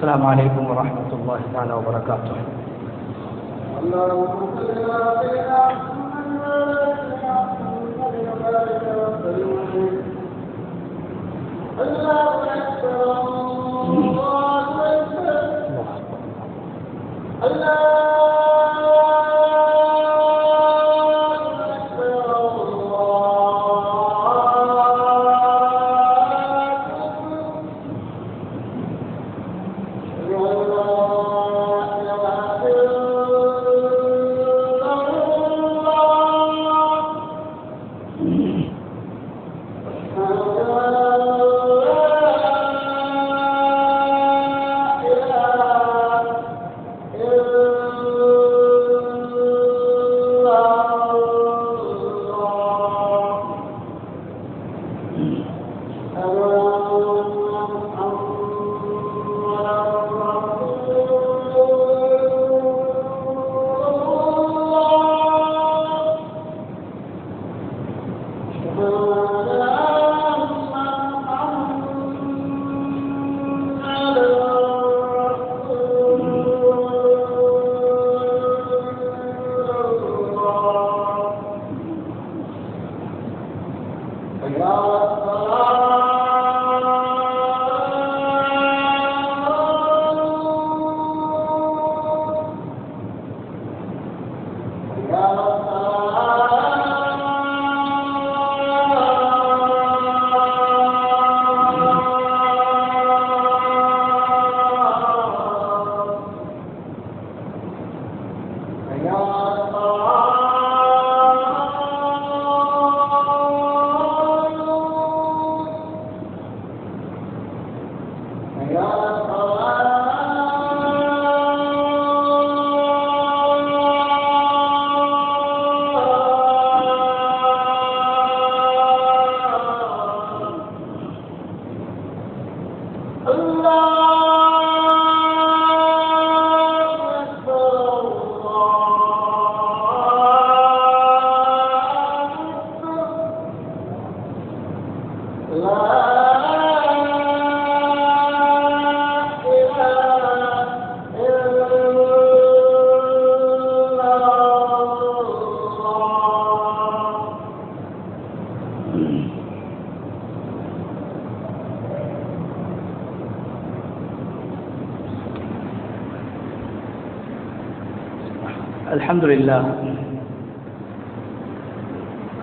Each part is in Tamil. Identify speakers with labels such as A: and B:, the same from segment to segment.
A: السلام عليكم ورحمة الله تعالى وبركاته.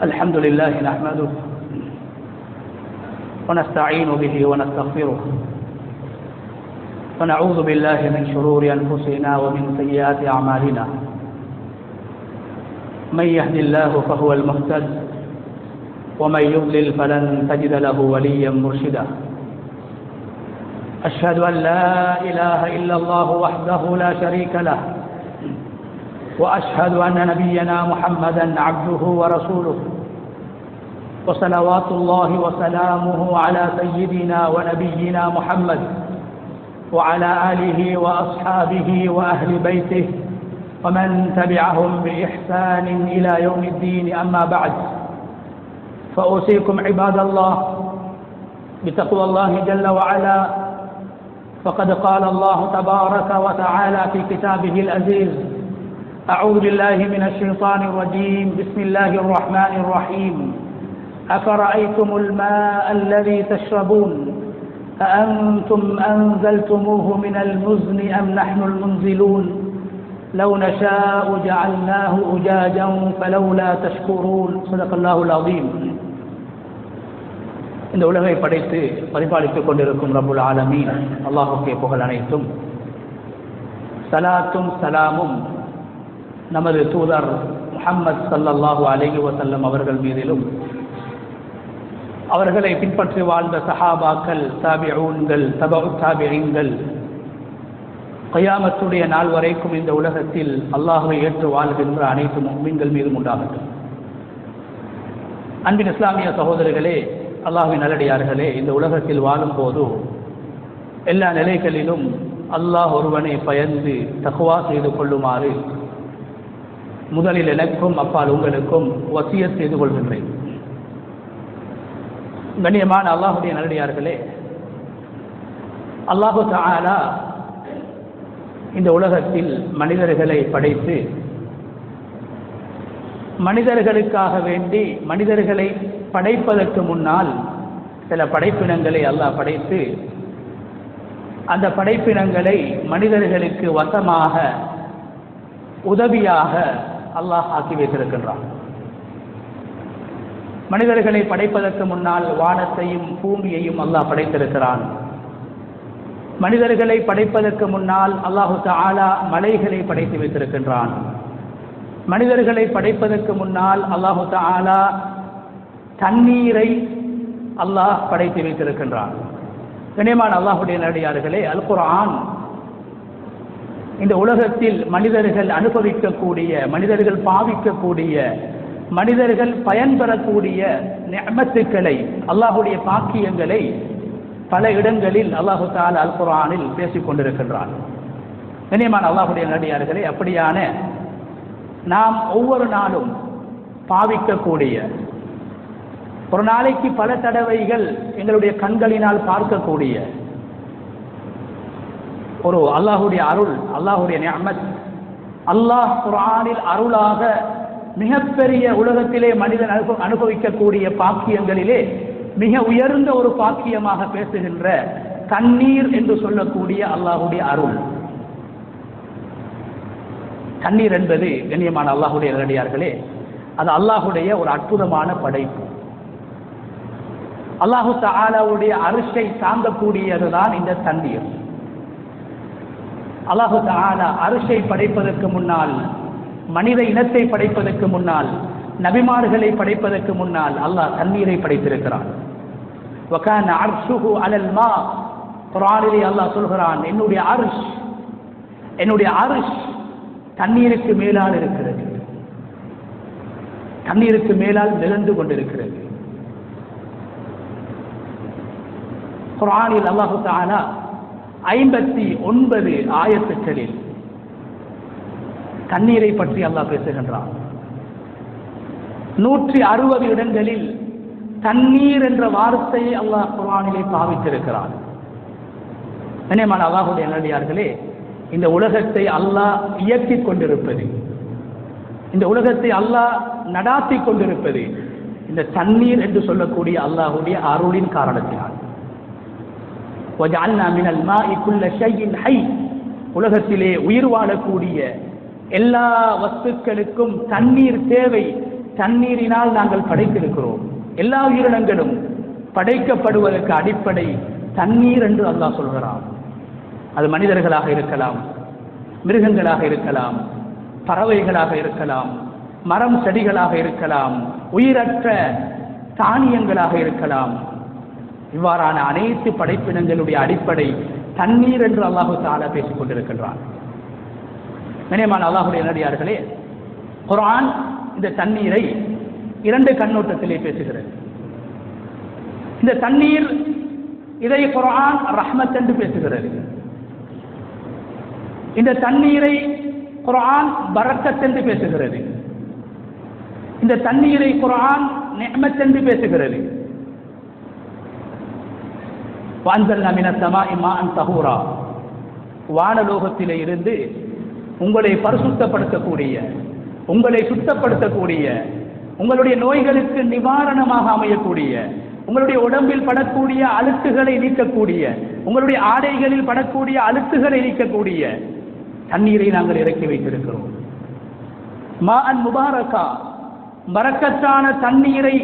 A: الحمد لله نحمده ونستعين به ونستغفره ونعوذ بالله من شرور أنفسنا ومن سيئات أعمالنا. من يهد الله فهو المهتد ومن يضلل فلن تجد له وليا مرشدا. أشهد أن لا إله إلا الله وحده لا شريك له وأشهد أن نبينا محمدا عبده ورسوله وصلوات الله وسلامه على سيدنا ونبينا محمد وعلى آله وأصحابه وأهل بيته ومن تبعهم بإحسان إلى يوم الدين. أما بعد، فأوصيكم عباد الله بتقوى الله جل وعلا، فقد قال الله تبارك وتعالى في كتابه العزيز: أعوذ بالله من الشيطان الرجيم بسم الله الرحمن الرحيم أفرأيتم الماء الذي تشربون أأنتم أنزلتموه من المزن أم نحن المنزلون لو نشاء جعلناه أجاجا فلولا تشكرون صدق الله العظيم. இந்த உலகை படைத்து பரிபாலித்துக் கொண்டிருக்கும் ரப்புல் ஆலமீன் அல்லாஹ்வுக்கே புகழ் அனைத்தும். சலாத்தும் சலாமும் நமது தூதர் முஹம்மது ஸல்லல்லாஹு அலைஹி வஸல்லம் அவர்கள் மீதிலும், அவர்களை பின்பற்றி வாழ்ந்த சஹாபாக்கள், தாபிஊன்கள், தபஉ தாபிஈன்கள், கியாமத்துடைய நாள் வரைக்கும் இந்த உலகத்தில் அல்லாஹ்வை ஏற்று வாழ்கின்ற அனைத்து முஃமின்கள் மீதும் உண்டாகட்டும். அன்பின் இஸ்லாமிய சகோதரர்களே, அல்லாஹ்வின் நல்லடியார்களே, இந்த உலகத்தில் வாழும் போது எல்லா நிலைகளிலும் அல்லாஹ் ஒருவனை பயந்து தக்வா செய்து கொள்ளுமாறு முதலில் எனக்கும் அப்பால் உங்களுக்கும் வசியத் செய்து கொள்கின்றேன். கண்ணியமான அல்லாஹ்வுடைய நல்லடியார்களே, அல்லாஹு தஆலா இந்த உலகத்தில் மனிதர்களை படைத்து மனிதர்களுக்காக வேண்டி மனிதர்களை படைப்பதற்கு முன்னால் சில படைப்பினங்களை அல்லாஹ் படைத்து அந்த படைப்பினங்களை மனிதர்களுக்கு வசமாக உதவியாக அல்லாஹ் ஆக்கி வைத்திருக்கின்றான். மனிதர்களை படைப்பதற்கு முன்னால் வானத்தையும் பூமியையும் அல்லாஹ் படைத்திருக்கிறான். மனிதர்களை படைப்பதற்கு முன்னால் அல்லாஹு தஆலா மலைகளை படைத்து வைத்திருக்கின்றான். மனிதர்களை படைப்பதற்கு முன்னால் அல்லாஹு தஆலா தண்ணீரை அல்லாஹ் படைத்து வைத்திருக்கின்றான். கண்ணியமான அல்லாஹ்வுடைய நல்லடியார்களே, அல் குர்ஆன் இந்த உலகத்தில் மனிதர்கள் அனுபவிக்கக்கூடிய, மனிதர்கள் பாவிக்கக்கூடிய, மனிதர்கள் பயன்பெறக்கூடிய நிஅமத்துக்களை, அல்லாஹ்வுடைய பாக்கியங்களை பல இடங்களில் அல்லாஹு தஆலா அல் குர்ஆனில் பேசிக் கொண்டிருக்கின்றான். கண்ணியமான அல்லாஹ்வுடைய நல்லடியார்களே, அப்படியான நாம் ஒவ்வொரு நாளும் பாவிக்கக்கூடிய, ஒரு நாளைக்கு பல தடவைகள் எங்களுடைய கண்களினால் பார்க்கக்கூடிய ஒரு அல்லாஹ்வுடைய அருள், அல்லாஹ்வுடைய நிஅமத், அல்லாஹ் குர்ஆனில் அருளாக மிகப்பெரிய உலகத்திலே மனிதன் அனுபவிக்கக்கூடிய பாக்கியங்களிலே மிக உயர்ந்த ஒரு பாக்கியமாக பேசுகின்ற தண்ணீர் என்று சொல்லக்கூடிய அல்லாஹ்வுடைய அருள். தண்ணீர் என்பது கண்ணியமான அல்லாஹ்வுடைய நல்லடியார்களே, அது அல்லாஹ்வுடைய ஒரு அற்புதமான படைப்பு. அல்லாஹு தஆலாவுடைய அர்ஷை தாங்கக்கூடியதுதான் இந்த தண்ணீர். அல்லாஹு தஆலா அர்ஷை படைப்பதற்கு முன்னால், மனித இனத்தை படைப்பதற்கு முன்னால், நபிமார்களை படைப்பதற்கு முன்னால் அல்லாஹ் தண்ணீரை படைத்திருக்கிறான். வகான அர்ஷுஹு அலல் மா, குர்ஆனிலே அல்லாஹ் சொல்கிறான், என்னுடைய அர்ஷ் தண்ணீருக்கு மேலால் இருக்கிறது, தண்ணீருக்கு மேலால் நிகழ்ந்து கொண்டிருக்கிறது. குர்ஆனில் அல்லாஹு தஆலா 59 ஆயத்துக்களில் தண்ணீரை பற்றி அல்லாஹ் பேசுகின்றான். 160 இடங்களில் தண்ணீர் என்ற வார்த்தையை அல்லாஹ் குர்ஆனிலே பாவித்திருக்கிறான். கண்ணியமான அல்லாஹ்வுடைய நல்லடியார்களே, இந்த உலகத்தை அல்லாஹ் இயக்கிக் கொண்டிருப்பது, இந்த உலகத்தை அல்லாஹ் நடாத்தி கொண்டிருப்பது இந்த தண்ணீர் என்று சொல்லக்கூடிய அல்லாஹ்வுடைய அருளின் காரணத்தினால். وَجَعَلْنَا مِنَ الْمَاءِ كُلَّ شَيْءٍ حَيٍّ, உலகத்திலே உயிர் வாழக்கூடிய எல்லா வஸ்துக்களுக்கும் தண்ணீர் தேவை. தண்ணீரினால் நாங்கள் படைத்திருக்கிறோம். எல்லா உயிரினங்களும் படைக்கப்படுவதற்கு அடிப்படை தண்ணீர் என்று அல்லாஹ் சொல்கிறான். அது மனிதர்களாக இருக்கலாம், மிருகங்களாக இருக்கலாம், பறவைகளாக இருக்கலாம், மரம் செடிகளாக இருக்கலாம், உயிரற்ற தானியங்களாக இருக்கலாம். இவ்வாறான அனைத்து படைப்பினங்களுடைய அடிப்படை தண்ணீர் என்று அல்லாஹு தஆலா பேசிக் கொண்டிருக்கின்றான். கண்ணியமான அல்லாஹ்வுடைய நல்லடியார்களே, குர்ஆன் இந்த தண்ணீரை 2 கண்ணோட்டத்திலே பேசுகிறது. இந்த தண்ணீர், இதை குர்ஆன் ரஹ்மத் என்று பேசுகிறது. இந்த தண்ணீரை குர்ஆன் பரக்கத் என்று பேசுகிறது. இந்த தண்ணீரை குர்ஆன் நிஅமத் என்று பேசுகிறது. وَأَنزَلْنَا مِنَ السَّمَاءِ مَاءً طَهُورًا, வானலோகத்திலே இருந்து உங்களை பரிசுத்தப்படுத்தக்கூடிய, உங்களை சுத்தப்படுத்தக்கூடிய, உங்களுடைய நோய்களுக்கு நிவாரணமாக அமையக்கூடிய, உங்களுடைய உடம்பில் படக்கூடிய அழுக்குகளை நீக்கக்கூடிய, உங்களுடைய ஆடைகளில் படக்கூடிய அழுக்குகளை நீக்கக்கூடிய தண்ணீரை நாங்கள் இறக்கி வைத்திருக்கிறோம். மாஅன் முபாரகா, பரக்கத்தான தண்ணீரை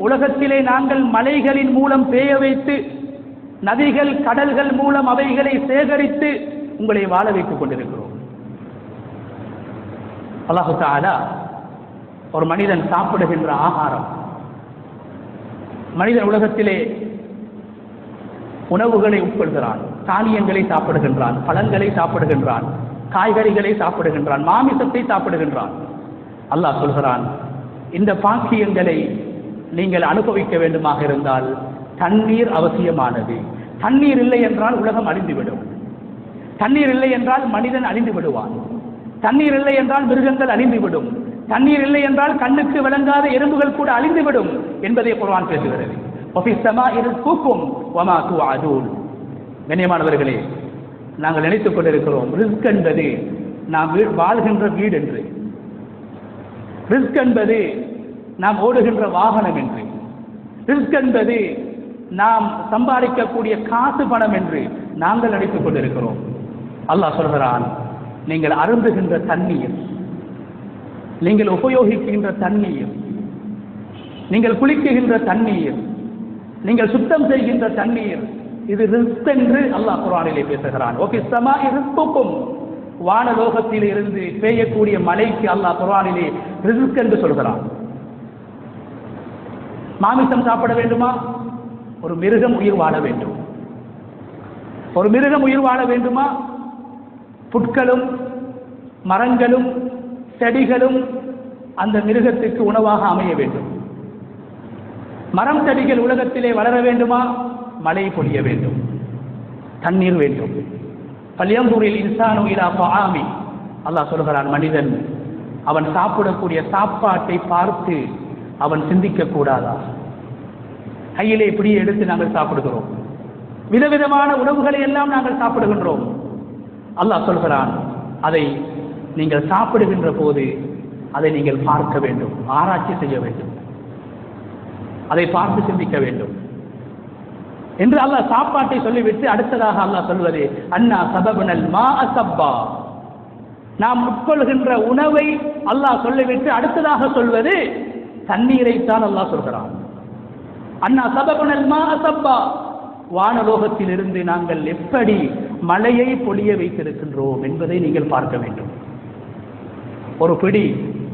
A: உலகத்திலே நாங்கள் மலைகளின் மூலம் பேய வைத்து, நதிகள் கடல்கள் மூலம் அவைகளை சேகரித்து உங்களை வாழ வைத்துக் கொண்டிருக்கிறோம். அல்லாஹு தஆலா ஒரு மனிதன் சாப்பிடுகின்ற ஆகாரம், மனிதன் உலகத்திலே உணவுகளை உட்கொள்கிறான், தானியங்களை சாப்பிடுகின்றான், பழங்களை சாப்பிடுகின்றான், காய்கறிகளை சாப்பிடுகின்றான், மாமிசத்தை சாப்பிடுகின்றான். அல்லாஹ் சொல்கிறான், இந்த பாக்கியங்களை நீங்கள் அனுபவிக்க வேண்டுமாக இருந்தால் தண்ணீர் அவசியமானது. தண்ணீர் இல்லை என்றால் உலகம் அழிந்துவிடும். தண்ணீர் இல்லை என்றால் மனிதன் அழிந்து விடுவான். தண்ணீர் இல்லை என்றால் மிருகங்கள் அழிந்துவிடும். தண்ணீர் இல்லை என்றால் கண்ணுக்கு விளங்காத எறும்புகள் கூட அழிந்துவிடும் என்பதை குர்ஆன் பேசுகிறது. கண்ணியமானவர்களே, நாங்கள் நினைத்துக் கொண்டிருக்கிறோம் ரிஸ்க் என்பது நாம் வாழ்கின்ற வீடு என்று, ரிஸ்க் என்பது நாம் ஓடுகின்ற வாகனம் என்று, ரிஸ்க் என்பது நாம் சம்பாதிக்கக்கூடிய காசு பணம் என்று நாங்கள் நினைத்துக் கொண்டிருக்கிறோம். அல்லாஹ் சொல்கிறான், நீங்கள் அருந்துகின்ற தண்ணீர், நீங்கள் உபயோகிக்கின்ற தண்ணீர், நீங்கள் குளிக்குகின்ற தண்ணீர், நீங்கள் சுத்தம் செய்கின்ற தண்ணீர், இது ரிஸ்க் என்று அல்லாஹ் குர்ஆனிலே பேசுகிறான். வானலோகத்தில் இருந்து பெய்யக்கூடிய மழைக்கு அல்லாஹ் குர்ஆனிலே ரிஸ்க் என்று சொல்கிறான். மாமிசம் சாப்பிட வேண்டுமா? ஒரு மிருகம் உயிர் வாழ வேண்டும். ஒரு மிருகம் உயிர் வாழ வேண்டுமா? புட்களும் மரங்களும் செடிகளும் அந்த மிருகத்திற்கு உணவாக அமைய வேண்டும். மரம் செடிகள் உலகத்திலே வளர வேண்டுமா? மழை பொழிய வேண்டும், தண்ணீர் வேண்டும். பல்யம்பூரில் இன்சானு இலா தஆமி, அல்லாஹ் சொல்கிறான், மனிதன் அவன் சாப்பிடக்கூடிய சாப்பாட்டை பார்த்து அவன் சிந்திக்க கூடாதா? கையிலே இப்படியே எடுத்து நாங்கள் சாப்பிடுகிறோம், விதவிதமான உணவுகளை எல்லாம் நாங்கள் சாப்பிடுகின்றோம். அல்லாஹ் சொல்கிறான், அதை நீங்கள் சாப்பிடுகின்ற போது அதை நீங்கள் பார்க்க வேண்டும், ஆராய்ச்சி செய்ய வேண்டும், அதை பார்த்து சிந்திக்க வேண்டும் என்று அல்லாஹ் சாப்பாட்டை சொல்லிவிட்டு அடுத்ததாக அல்லாஹ் சொல்வது, அன்னா சபபனல் மாஅ சப்பா, நாம் உட்கொள்கின்ற உணவை அல்லாஹ் சொல்லிவிட்டு அடுத்ததாக சொல்வது தண்ணீரைத்தான் அல்லாஹ் சொல்கிறான். அன்னா சபபனல் மாஅ சப்பா, வானலோகத்தில் இருந்து நாங்கள் எப்படி மழையை பொழிய வைத்திருக்கின்றோம் என்பதை நீங்கள் பார்க்க வேண்டும். ஒரு பிடி,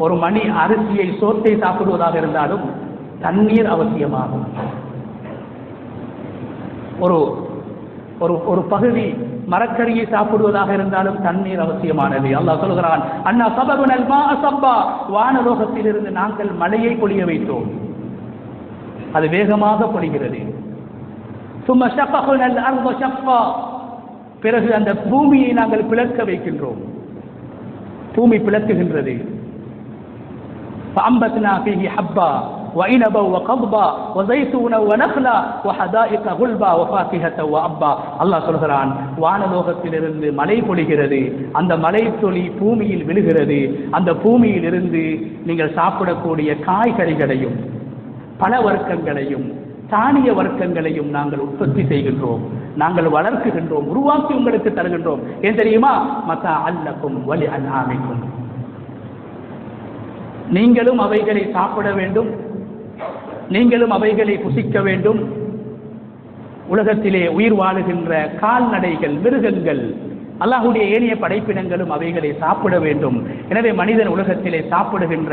A: ஒரு மணி அரிசியை, சோத்தை சாப்பிடுவதாக இருந்தாலும் தண்ணீர் அவசியமாகும். ஒரு ஒரு பகுதி மரக்கறியை சாப்பிடுவதாக இருந்தாலும் தண்ணீர் அவசியமானது. அல்லாஹ் சொல்கிறான், அன்னா சபபனல் மாஅ சப்பா, வானலோகத்தில் இருந்து நாங்கள் மழையை பொழிய வைத்தோம், அது வேகமாக பொழிகிறது. சும்ம ஷக்கக்னல் அர்த ஷக்கா, பிறகு அந்த பூமியை நாங்கள் பிளக்க வைக்கின்றோம், பூமி பிளக்குகின்றது. فأنبتنا فيه حبا وعنبا وقضبا وزيتونا ونخلا وحدائق غلبا وفاكهة وأبا. அல்லாஹ் சொல்கிறான், வானலோகத்திலிருந்து மழை பொழிகிறது, அந்த மழை துளி பூமியில் விழுகிறது, அந்த பூமியில் இருந்து நீங்கள் சாப்பிடக்கூடிய காய்கறிகளையும் பல வர்க்கங்களையும் தானிய வர்க்கங்களையும் நாங்கள் உற்பத்தி செய்கின்றோம், நாங்கள் வளர்க்குகின்றோம், உருவாக்கி உங்களுக்கு தருகின்றோம். ஏன் தெரியுமா? மத்தா அல்லக்கும் வலி அன்ஆமிக்கும், நீங்களும் அவைகளை சாப்பிட வேண்டும், நீங்களும் அவைகளை புசிக்க வேண்டும். உலகத்திலே உயிர் வாழுகின்ற கால்நடைகள், மிருகங்கள், அல்லாஹ்வுடைய ஏனைய படைப்பினங்களும் அவைகளை சாப்பிட வேண்டும். எனவே மனிதன் உலகத்திலே சாப்பிடுகின்ற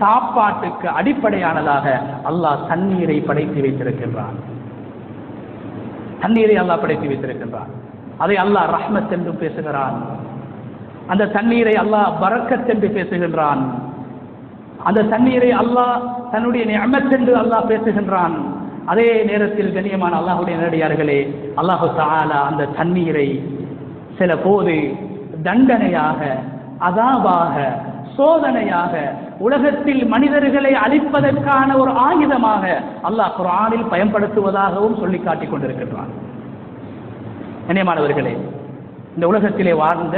A: சாப்பாட்டுக்கு அடிப்படையானதாக அல்லாஹ் தண்ணீரை படைத்து வைத்திருக்கின்றான். தண்ணீரை அல்லாஹ் படைத்து வைத்திருக்கின்றான். அதை அல்லாஹ் ரஹ்மத் என்று பேசுகிறான், அந்த தண்ணீரை அல்லாஹ் பரக்கத் என்று பேசுகின்றான், அந்த தண்ணீரை அல்லாஹ் தன்னுடைய நிஅமத் என்று அல்லாஹ் பேசுகின்றான். அதே நேரத்தில் கண்ணியமான அல்லாஹ்வுடைய நேரடியார்களே, அல்லாஹு தஆலா அந்த தண்ணீரை சில போது தண்டனையாக, அதாபாக, சோதனையாக, உலகத்தில் மனிதர்களை அழிப்பதற்கான ஒரு ஆயுதமாக அல்லாஹ் குர்ஆனில் பயன்படுத்துவதாகவும் சொல்லி காட்டிக் கொண்டிருக்கின்றான். கண்ணியமானவர்களே, இந்த உலகத்திலே வாழ்ந்த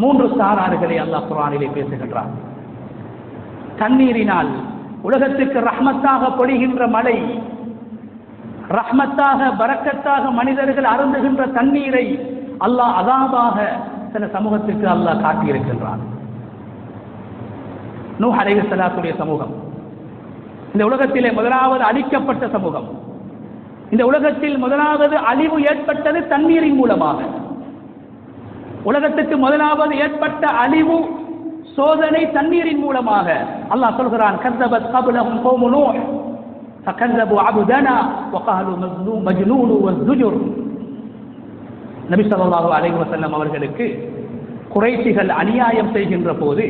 A: மூன்று சாரார்களை அல்லாஹ் குர்ஆனிலே பேசுகின்றான். தண்ணீரினால் உலகத்துக்கு ரஹ்மத்தாக பொழிகின்ற மழை, ரஹ்மத்தாக பரக்கத்தாக மனிதர்கள் அருந்துகின்ற தண்ணீரை அல்லாஹ் அதாபாக சில சமூகத்திற்கு அல்லாஹ் காட்டியிருக்கின்றான். நூஹ் அலைஹிஸ்ஸலாத்துடைய சமூகம் இந்த உலகத்திலே முதலாவது அழிக்கப்பட்ட சமூகம். இந்த உலகத்தில் முதலாவது அழிவு ஏற்பட்டது தண்ணீரின் மூலமாக. உலகத்துக்கு முதலாவது ஏற்பட்ட அழிவு சோதனை தண்ணீரின் மூலமாக. அல்லாஹ் சொல்கிறான், கஸபத் கப்லஹும் கௌமு நூஹ் ஃபகஸபு அப்தனா வகாலு மஜ்னூன் வஸ்ஸுஜுர். நபி ஸல்லல்லாஹு அலைஹி வஸல்லம் அவர்களுக்கு குறைஷிகள் அநியாயம் செய்கின்ற போது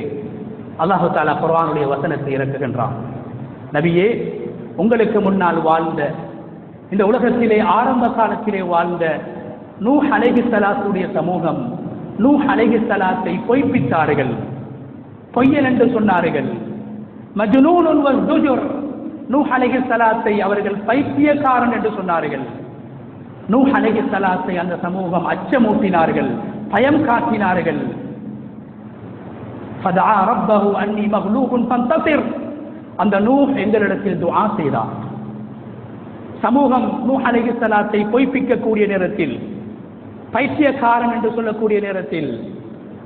A: அல்லாஹ் தஆலா குர்ஆனுடைய வசனத்தை இறக்குகின்றான். நபியே, உங்களுக்கு முன்னால் வாழ்ந்த இந்த உலகத்திலே ஆரம்ப காலத்திலே வாழ்ந்த நூஹ் அலைஹிஸ்ஸலாத்துடைய சமூகம் நூஹ் அலைஹிஸ்ஸலாத்தை பொய்ப்பித்தார்கள், பொய்யன் என்று சொன்னார்கள். மஜ்னூன் வஸ்ஸுஜுர், நூஹ் அலைஹிஸ்ஸலாத்தை அவர்கள் பைத்தியக்காரன் என்று சொன்னார்கள். நூஹ் அலைஹிஸ்ஸலாத்தை அந்த சமூகம் அச்சமூட்டினார்கள், பயம் காட்டினார்கள். ஃபதஆ ரப்பஹு அன்னி மக்லூபுன் ஃபந்தஸிர், அந்த நூஹ் எங்களிடத்தில் துஆ செய்தார். சமூகம் நூஹ் அலைஹிஸ்ஸலாத்தை பொய்ப்பிக்கக்கூடிய நேரத்தில், பைத்தியக்காரன் என்று சொல்லக்கூடிய நேரத்தில்,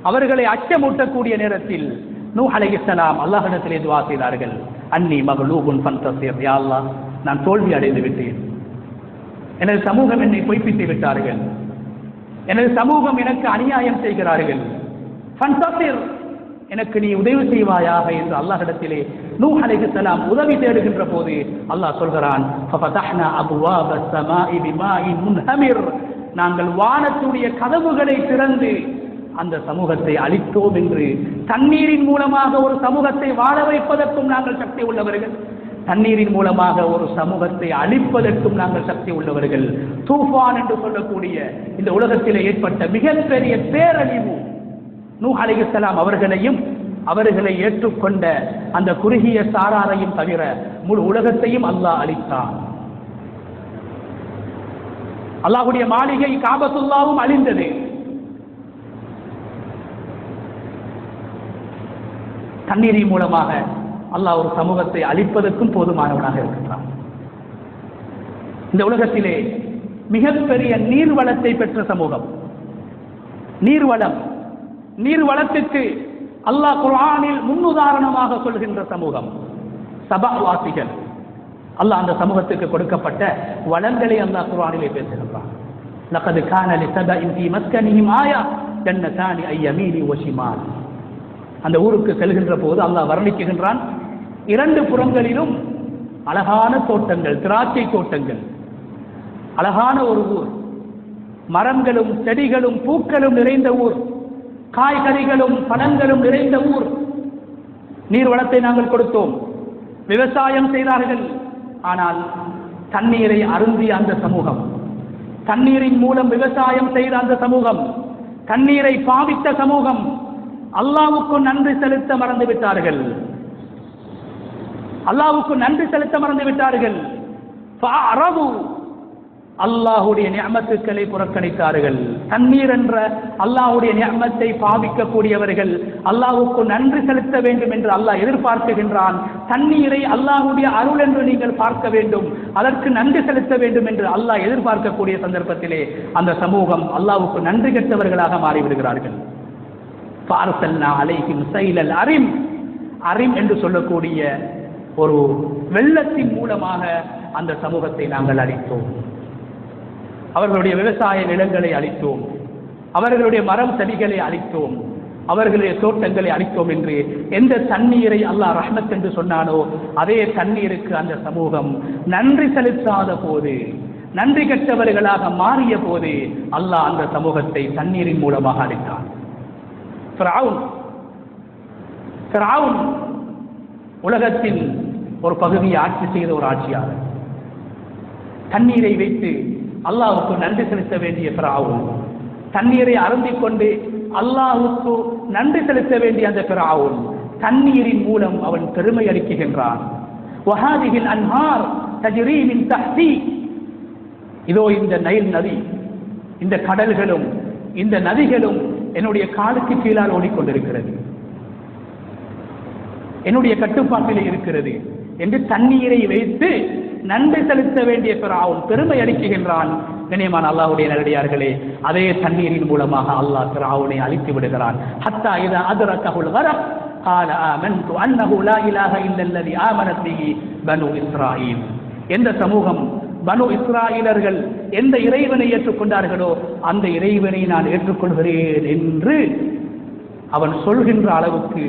A: அவர்களை அச்சமூட்டக்கூடிய நேரத்தில் நூஹ் அலைஹிஸ்ஸலாம் அல்லாஹ்விடத்திலே துஆ செய்தார்கள். அன்னி மக்லூபுன் ஃபந்தஸிர், யா அல்லாஹ், நான் தோல்வி அடைந்து விட்டேன், எனது சமூகம் என்னை பொய்ப்பித்து விட்டார்கள், எனது சமூகம் எனக்கு அநியாயம் செய்கிறார்கள், ஃபந்தஸிர், எனக்கு நீ உதவி செய்வாயாக என்று அல்லாஹ்விடத்திலே நூஹ் அலைஹிஸ்ஸலாம் உதவி தேடுகின்ற போது அல்லாஹ் சொல்கிறான், ஃபஃபதஹ்னா அப்வாபஸ் ஸமாஇ பிமாஇன் முன்ஹமிர், நாங்கள் வானத்துடைய கதவுகளை திறந்து அந்த சமூகத்தை அழித்தோம் என்று. தண்ணீரின் மூலமாக ஒரு சமூகத்தை வாழ வைப்பதற்கும் நாங்கள் சக்தி உள்ளவர்கள், தண்ணீரின் மூலமாக ஒரு சமூகத்தை அழிப்பதற்கும் நாங்கள் சக்தி உள்ளவர்கள். தூஃபான் என்று சொல்லக்கூடிய இந்த உலகத்திலே ஏற்பட்ட மிகப்பெரிய பேரழிவு நூஹ் அலைஹிஸ்ஸலாம் அவர்களையும் அவர்களை ஏற்றுக்கொண்ட அந்த குறுகிய சாராரையும் தவிர முழு உலகத்தையும் அல்லாஹ் அழித்தான். அல்லாஹ்வுடைய மாளிகை காபத்துல்லாவும் அழிந்தது. தண்ணீரின் மூலமாக அல்லாஹ் ஒரு சமூகத்தை அழிப்பதற்கும் போதுமானவனாக இருக்கின்றான். இந்த உலகத்திலே மிகப்பெரிய நீர்வளத்தை பெற்ற சமூகம், நீர்வளம், நீர்வளத்துக்கு அல்லாஹ் குர்ஆனில் முன்னுதாரணமாக சொல்கின்ற சமூகம் சபாவாசிகள். அல்லாஹ் அந்த சமூகத்துக்கு கொடுக்கப்பட்ட வளங்களை அல்லாஹ் குர்ஆனிலே பேசுகின்றான். லகத் கான லிஸபஇன் ஃபீ மஸ்கனிஹிம் ஆயா ஜன்னதானி ஐயமீனி வஷிமால். அந்த ஊருக்கு செல்கின்ற போது அல்லாஹ் வர்ணிக்குகின்றான், இரண்டு புறங்களிலும் அழகான தோட்டங்கள், திராட்சை தோட்டங்கள், அழகான ஒரு ஊர், மரங்களும் செடிகளும் பூக்களும் நிறைந்த ஊர், காய்கறிகளும் பழங்களும் நிறைந்த ஊர். நீர்வளத்தை நாங்கள் கொடுத்தோம், விவசாயம் செய்தார்கள். ஆனால் தண்ணீரை அருந்திய அந்த சமூகம், தண்ணீரின் மூலம் விவசாயம் செய்த அந்த சமூகம், தண்ணீரை பாவித்த சமூகம் அல்லாஹ்வுக்கு நன்றி செலுத்த மறந்து விட்டார்கள். அல்லாஹ்வுக்கு நன்றி செலுத்த மறந்து விட்டார்கள். ஃபஅரபு, அல்லாஹ்வுடைய நிஅமத்துக்களை புறக்கணித்தார்கள். தண்ணீர் என்ற அல்லாஹ்வுடைய நிஅமத்தை பாவிக்கக்கூடியவர்கள் அல்லாஹ்வுக்கு நன்றி செலுத்த வேண்டும் என்று அல்லாஹ் எதிர்பார்க்கின்றான். தண்ணீரை அல்லாஹ்வுடைய அருள் என்று நீங்கள் பார்க்க வேண்டும், அதற்கு நன்றி செலுத்த வேண்டும் என்று அல்லாஹ் எதிர்பார்க்கக்கூடிய சந்தர்ப்பத்திலே அந்த சமூகம் அல்லாஹ்வுக்கு நன்றி கெட்டவர்களாக மாறிவிடுகிறார்கள். ஃபஅர்சல்னா அலைஹிம் ஸைலல் அரிம், அரிம் என்று சொல்லக்கூடிய ஒரு வெள்ளத்தின் மூலமாக அந்த சமூகத்தை நாங்கள் அழித்தோம். அவர்களுடைய விவசாய நிலங்களை அழித்தோம், அவர்களுடைய மரம் செடிகளை அழித்தோம், அவர்களுடைய தோட்டங்களை அழித்தோம் என்று எந்த தண்ணீரை அல்லாஹ் ரஹ்மத் என்று சொன்னானோ அதே தண்ணீருக்கு அந்த சமூகம் நன்றி செலுத்தாத போது, நன்றி கெட்டவர்களாக மாறிய போது அல்லாஹ் அந்த சமூகத்தை தண்ணீரின் மூலமாக அழித்தான். ஃபிரௌன் உலகத்தின் ஒரு பகுதியை ஆட்சி செய்த ஒரு ஆட்சியாளர். தண்ணீரை வைத்து அல்லாஹ்வுக்கு நன்றி செலுத்த வேண்டிய ஃபிரௌன், தண்ணீரை அருந்திக் கொண்டு அல்லாஹ்வுக்கு நன்றி செலுத்த வேண்டிய அந்த ஃபிரௌன் தண்ணீரின் மூலம் அவன் பெருமை அளிக்கின்றான். வஹாதிஹில் அன்ஹார் தஜ்ரீ மின் தஹ்தி, இதோ இந்த நைல் நதி, இந்த கடல்களும் இந்த நதிகளும் என்னுடைய காலுக்கு கீழால் ஓடிக்கொண்டிருக்கிறது, என்னுடைய கட்டுப்பாட்டிலே இருக்கிறது என்று தண்ணீரை வைத்து நன்றி செலுத்த வேண்டிய ஃபிரௌன் பெருமை அளிக்கின்றான். கண்ணியமான அல்லாஹ்வுடைய நல்லடியார்களே, அதே தண்ணீரின் மூலமாக அல்லாஹ் ஃபிரௌனை அழித்து விடுகிறான். ஹத்தா இதா அத்ரகஹுல் கரக் قال آمنت أنه لا إله إلا الذي آمنت به بنو إسرائيل. எந்த சமூகம் பனு இஸ்ராயீலர்கள் எந்த இறைவனை ஏற்றுக்கொண்டார்களோ அந்த இறைவனை நான் ஏற்றுக்கொள்கிறேன் என்று அவன் சொல்கின்ற அளவுக்கு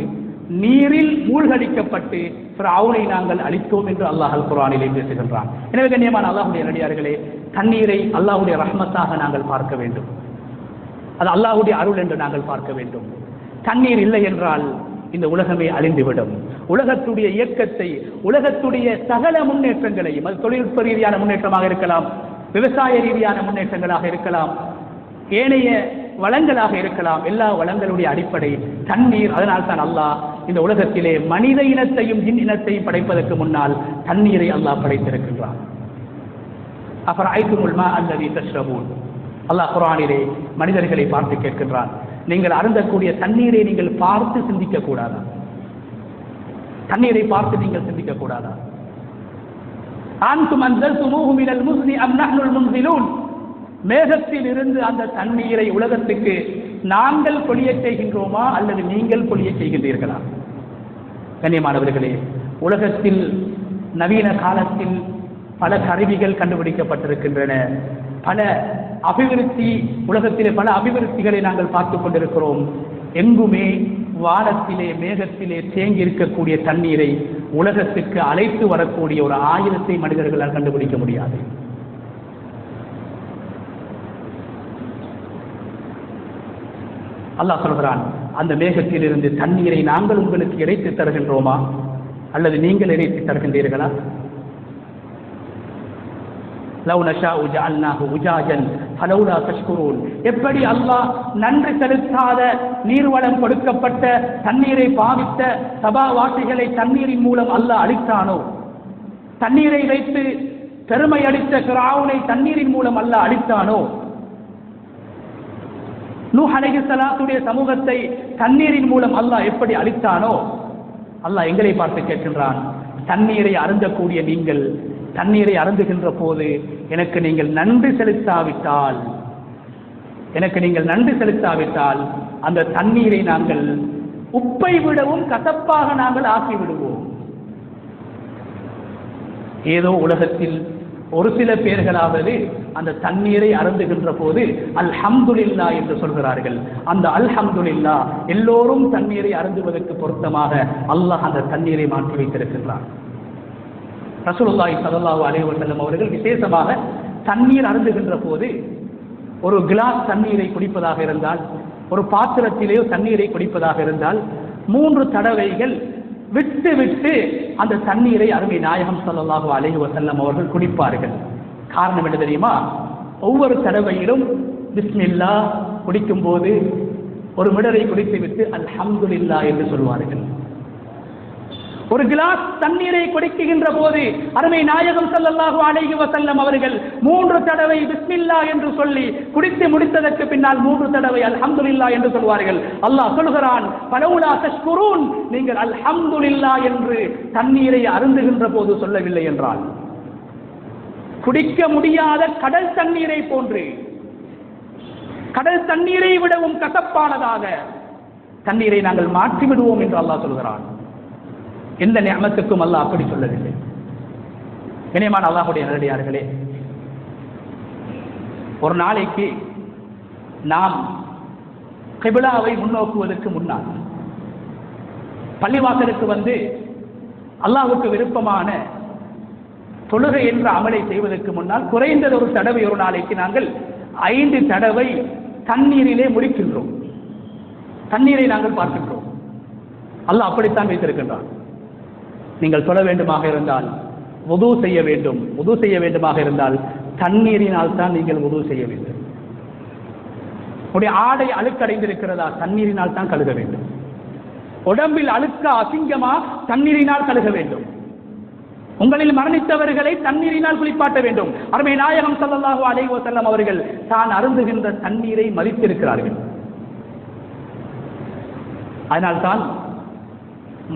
A: நீரில் மூழ்கடிக்கப்பட்டு ஃபிரௌனை நாங்கள் அழித்தோம் என்று அல்லாஹ் அல் குர்ஆனிலே பேசுகின்றான். எனவே கண்ணியமான அல்லாஹ்வுடைய நல்லடியார்களே, தண்ணீரை அல்லாஹ்வுடைய ரஹ்மத்தாக நாங்கள் பார்க்க வேண்டும், அது அல்லாஹ்வுடைய அருள் என்று நாங்கள் பார்க்க வேண்டும். தண்ணீர் இல்லை என்றால் இந்த உலகமே அழிந்துவிடும். உலகத்துடைய இயக்கத்தை, உலகத்துடைய சகல முன்னேற்றங்களையும், அது தொழில்நுட்ப ரீதியான முன்னேற்றமாக இருக்கலாம், விவசாய ரீதியான முன்னேற்றங்களாக இருக்கலாம், ஏனைய வளங்களாக இருக்கலாம், எல்லா வளங்களுடைய அடிப்படை தண்ணீர். அதனால் தான் அல்லாஹ் இந்த உலகத்திலே மனித இனத்தையும் ஜின் இனத்தையும் படைப்பதற்கு முன்னால் தண்ணீரை அல்லாஹ் படைத்திருக்கின்றான். அஃபரஅய்துமுல் மா அல்லதி தஷ்ரபூன். அல்லாஹ் குர்ஆனிலே மனிதர்களை பார்த்து கேட்கின்றான், நீங்கள் அருந்தக்கூடிய தண்ணீரை நீங்கள் பார்த்து சிந்திக்க கூடாதா? தண்ணீரை பார்த்து நீங்கள் சிந்திக்க கூடாதா? அன்தும் அன்ஸல்துமூஹு மினல் முஸ்னி அம் நஹ்னுல் முன்ஸிலூன். மேகத்தில் இருந்து அந்த தண்ணீரை உலகத்துக்கு நாங்கள் பொழிய செய்கின்றோமா அல்லது நீங்கள் பொழிய செய்கின்றீர்களா? கண்ணியமானவர்களே, உலகத்தில் நவீன காலத்தில் பல கருவிகள் கண்டுபிடிக்கப்பட்டிருக்கின்றன, பல அபிவிருத்தி, உலகத்திலே பல அபிவிருத்திகளை நாங்கள் பார்த்து கொண்டிருக்கிறோம். எங்குமே வானத்திலே மேகத்திலே தேங்கி இருக்கக்கூடிய தண்ணீரை உலகத்துக்கு அழைத்து வரக்கூடிய ஒரு ஆயுதத்தை மனிதர்களால் கண்டுபிடிக்க முடியாது. அல்லாஹ் சொல்கிறான், அந்த மேகத்தில் இருந்து தண்ணீரை நாங்கள் உங்களுக்கு இறைத்து தருகின்றோமா அல்லது நீங்கள் இறைத்து தருகின்றீர்களா? லவ் நஷாஉ ஜஅல்னாஹு உஜாஜன் ஃபலௌலா தஷ்குரூன். எப்படி அல்லாஹ் நன்றி செலுத்தாத நீர்வளம் கொடுக்கப்பட்ட தண்ணீரை பாவித்த சபாவாசிகளை தண்ணீரின் மூலம் அல்லாஹ் அழித்தானோ, தண்ணீரை வைத்து பெருமை அடித்த ஃபிரௌனை தண்ணீரின் மூலம் அல்லாஹ் அழித்தானோ, நூஹ் அலைஹிஸ்ஸலாத்துடைய சமூகத்தை தண்ணீரின் மூலம் அல்லாஹ் எப்படி அழித்தானோ, அல்லாஹ் எங்களை பார்த்து கேட்கின்றான், தண்ணீரை அருந்தக்கூடிய நீங்கள் தண்ணீரை அருந்துகின்ற போது எனக்கு நீங்கள் நன்றி செலுத்தாவிட்டால், அந்த தண்ணீரை நாங்கள் உப்பை விடவும் கசப்பாக நாங்கள் ஆக்கிவிடுவோம். ஏதோ உலகத்தில் ஒரு சில பேர்களாவது அந்த தண்ணீரை அருந்துகின்ற போது அல்ஹம்துலில்லா என்று சொல்கிறார்கள். அந்த அல்ஹம்துலில்லா எல்லோரும் தண்ணீரை அருந்துவதற்கு பொருத்தமாக அல்லாஹ் அந்த தண்ணீரை மாற்றி வைத்திருக்கின்றார். ரசூலுல்லாஹி ஸல்லல்லாஹு அலைஹி வஸல்லம் அவர்கள் விசேஷமாக தண்ணீர் அருந்துகின்ற போது ஒரு கிளாஸ் தண்ணீரை குடிப்பதாக இருந்தால், ஒரு பாத்திரத்திலேயோ தண்ணீரை குடிப்பதாக இருந்தால் 3 தடவைகள் விட்டு விட்டு அந்த தண்ணீரை அருமை நாயகம் ஸல்லல்லாஹு அலைஹி வஸல்லம் அவர்கள் குடிப்பார்கள். காரணம் என்ன தெரியுமா? ஒவ்வொரு தடவையிலும் பிஸ்மில்லாஹ் குடிக்கும் போது ஒரு மிடரை குடித்துவிட்டு அல்ஹம்துலில்லாஹ் என்று சொல்வார்கள். ஒரு கிளாஸ் தண்ணீரை குடிக்கின்ற போது அருமை நாயகம் ஸல்லல்லாஹு அலைஹி வஸல்லம் அவர்கள் 3 தடவை பிஸ்மில்லாஹ் என்று சொல்லி குடித்து முடித்ததற்கு பின்னால் 3 தடவை அல்ஹம்துலில்லாஹ் என்று சொல்வார்கள். அல்லாஹ் சொல்கிறான், ஃபலௌலா தஷ்குரூன், நீங்கள் அல்ஹம்துலில்லாஹ் என்று தண்ணீரை அருந்துகின்ற போது சொல்லவில்லை என்றால் குடிக்க முடியாத கடல் தண்ணீரை போன்று, கடல் தண்ணீரை விடவும் கசப்பானதாக தண்ணீரை நாங்கள் மாற்றி விடுவோம் என்று அல்லாஹ் சொல்கிறான். எந்த நிஅமத்துக்கும் அல்லாஹ் அப்படி சொல்லவில்லை. கண்ணியமான அல்லாஹ்வுடைய நல்லடியார்களே, ஒரு நாளைக்கு நாம் கிப்லாவை முன்னோக்குவதற்கு முன்னால் பள்ளிவாசலுக்கு வந்து அல்லாஹ்வுக்கு விருப்பமான தொழுகை என்ற அமலை செய்வதற்கு முன்னால் குறைந்தது ஒரு தடவை ஒரு நாளைக்கு நாங்கள் 5 தடவை தண்ணீரிலே முடிக்கின்றோம். தண்ணீரை நாங்கள் பார்க்கின்றோம். அல்லாஹ் அப்படித்தான் வைத்திருக்கின்றான். நீங்கள் தொழ வேண்டுமாக இருந்தால் வுது செய்ய வேண்டும். வுது செய்ய வேண்டுமாக இருந்தால் தண்ணீரினால் தான் நீங்கள் வுது செய்ய வேண்டும். உடைய ஆடை அழுக்கடைந்திருக்கிறதா? தண்ணீரினால் தான் கழுக வேண்டும். உடம்பில் அழுக்க அசிங்கமா? தண்ணீரினால் கழுக வேண்டும். உங்களில் மரணித்தவர்களை தண்ணீரினால் குளிப்பாட்ட வேண்டும். அருமை நாயகம் ஸல்லல்லாஹு அலைஹி வஸல்லம் அவர்கள் தான் அருந்துகின்ற தண்ணீரை மதித்திருக்கிறார்கள். அதனால்தான்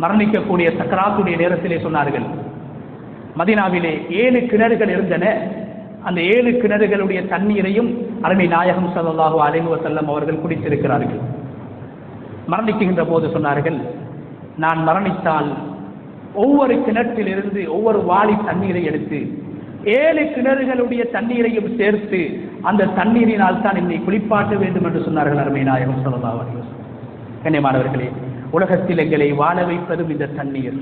A: மரணிக்கக்கூடிய சக்கராத்துடைய நேரத்திலே சொன்னார்கள், மதீனாவிலே 7 கிணறுகள் இருந்தன. அந்த 7 கிணறுகளுடைய தண்ணீரையும் அருமை நாயகம் ஸல்லல்லாஹு அலைஹி வஸல்லம் அவர்கள் குடித்திருக்கிறார்கள். மரணிக்கின்ற போது சொன்னார்கள், நான் மரணித்தால் ஒவ்வொரு கிணற்றிலிருந்து ஒவ்வொரு வாளி தண்ணீரை எடுத்து 7 கிணறுகளுடைய தண்ணீரையும் சேர்த்து அந்த தண்ணீரினால் தான் என்னை குளிப்பாட்ட வேண்டும் என்று சொன்னார்கள் அருமை நாயகம் ஸல்லல்லாஹு அலைஹி வஸல்லம். கண்ணியமானவர்களே, உலகத்தில் எங்களை வாழ வைப்பதும் இந்த தண்ணீர்.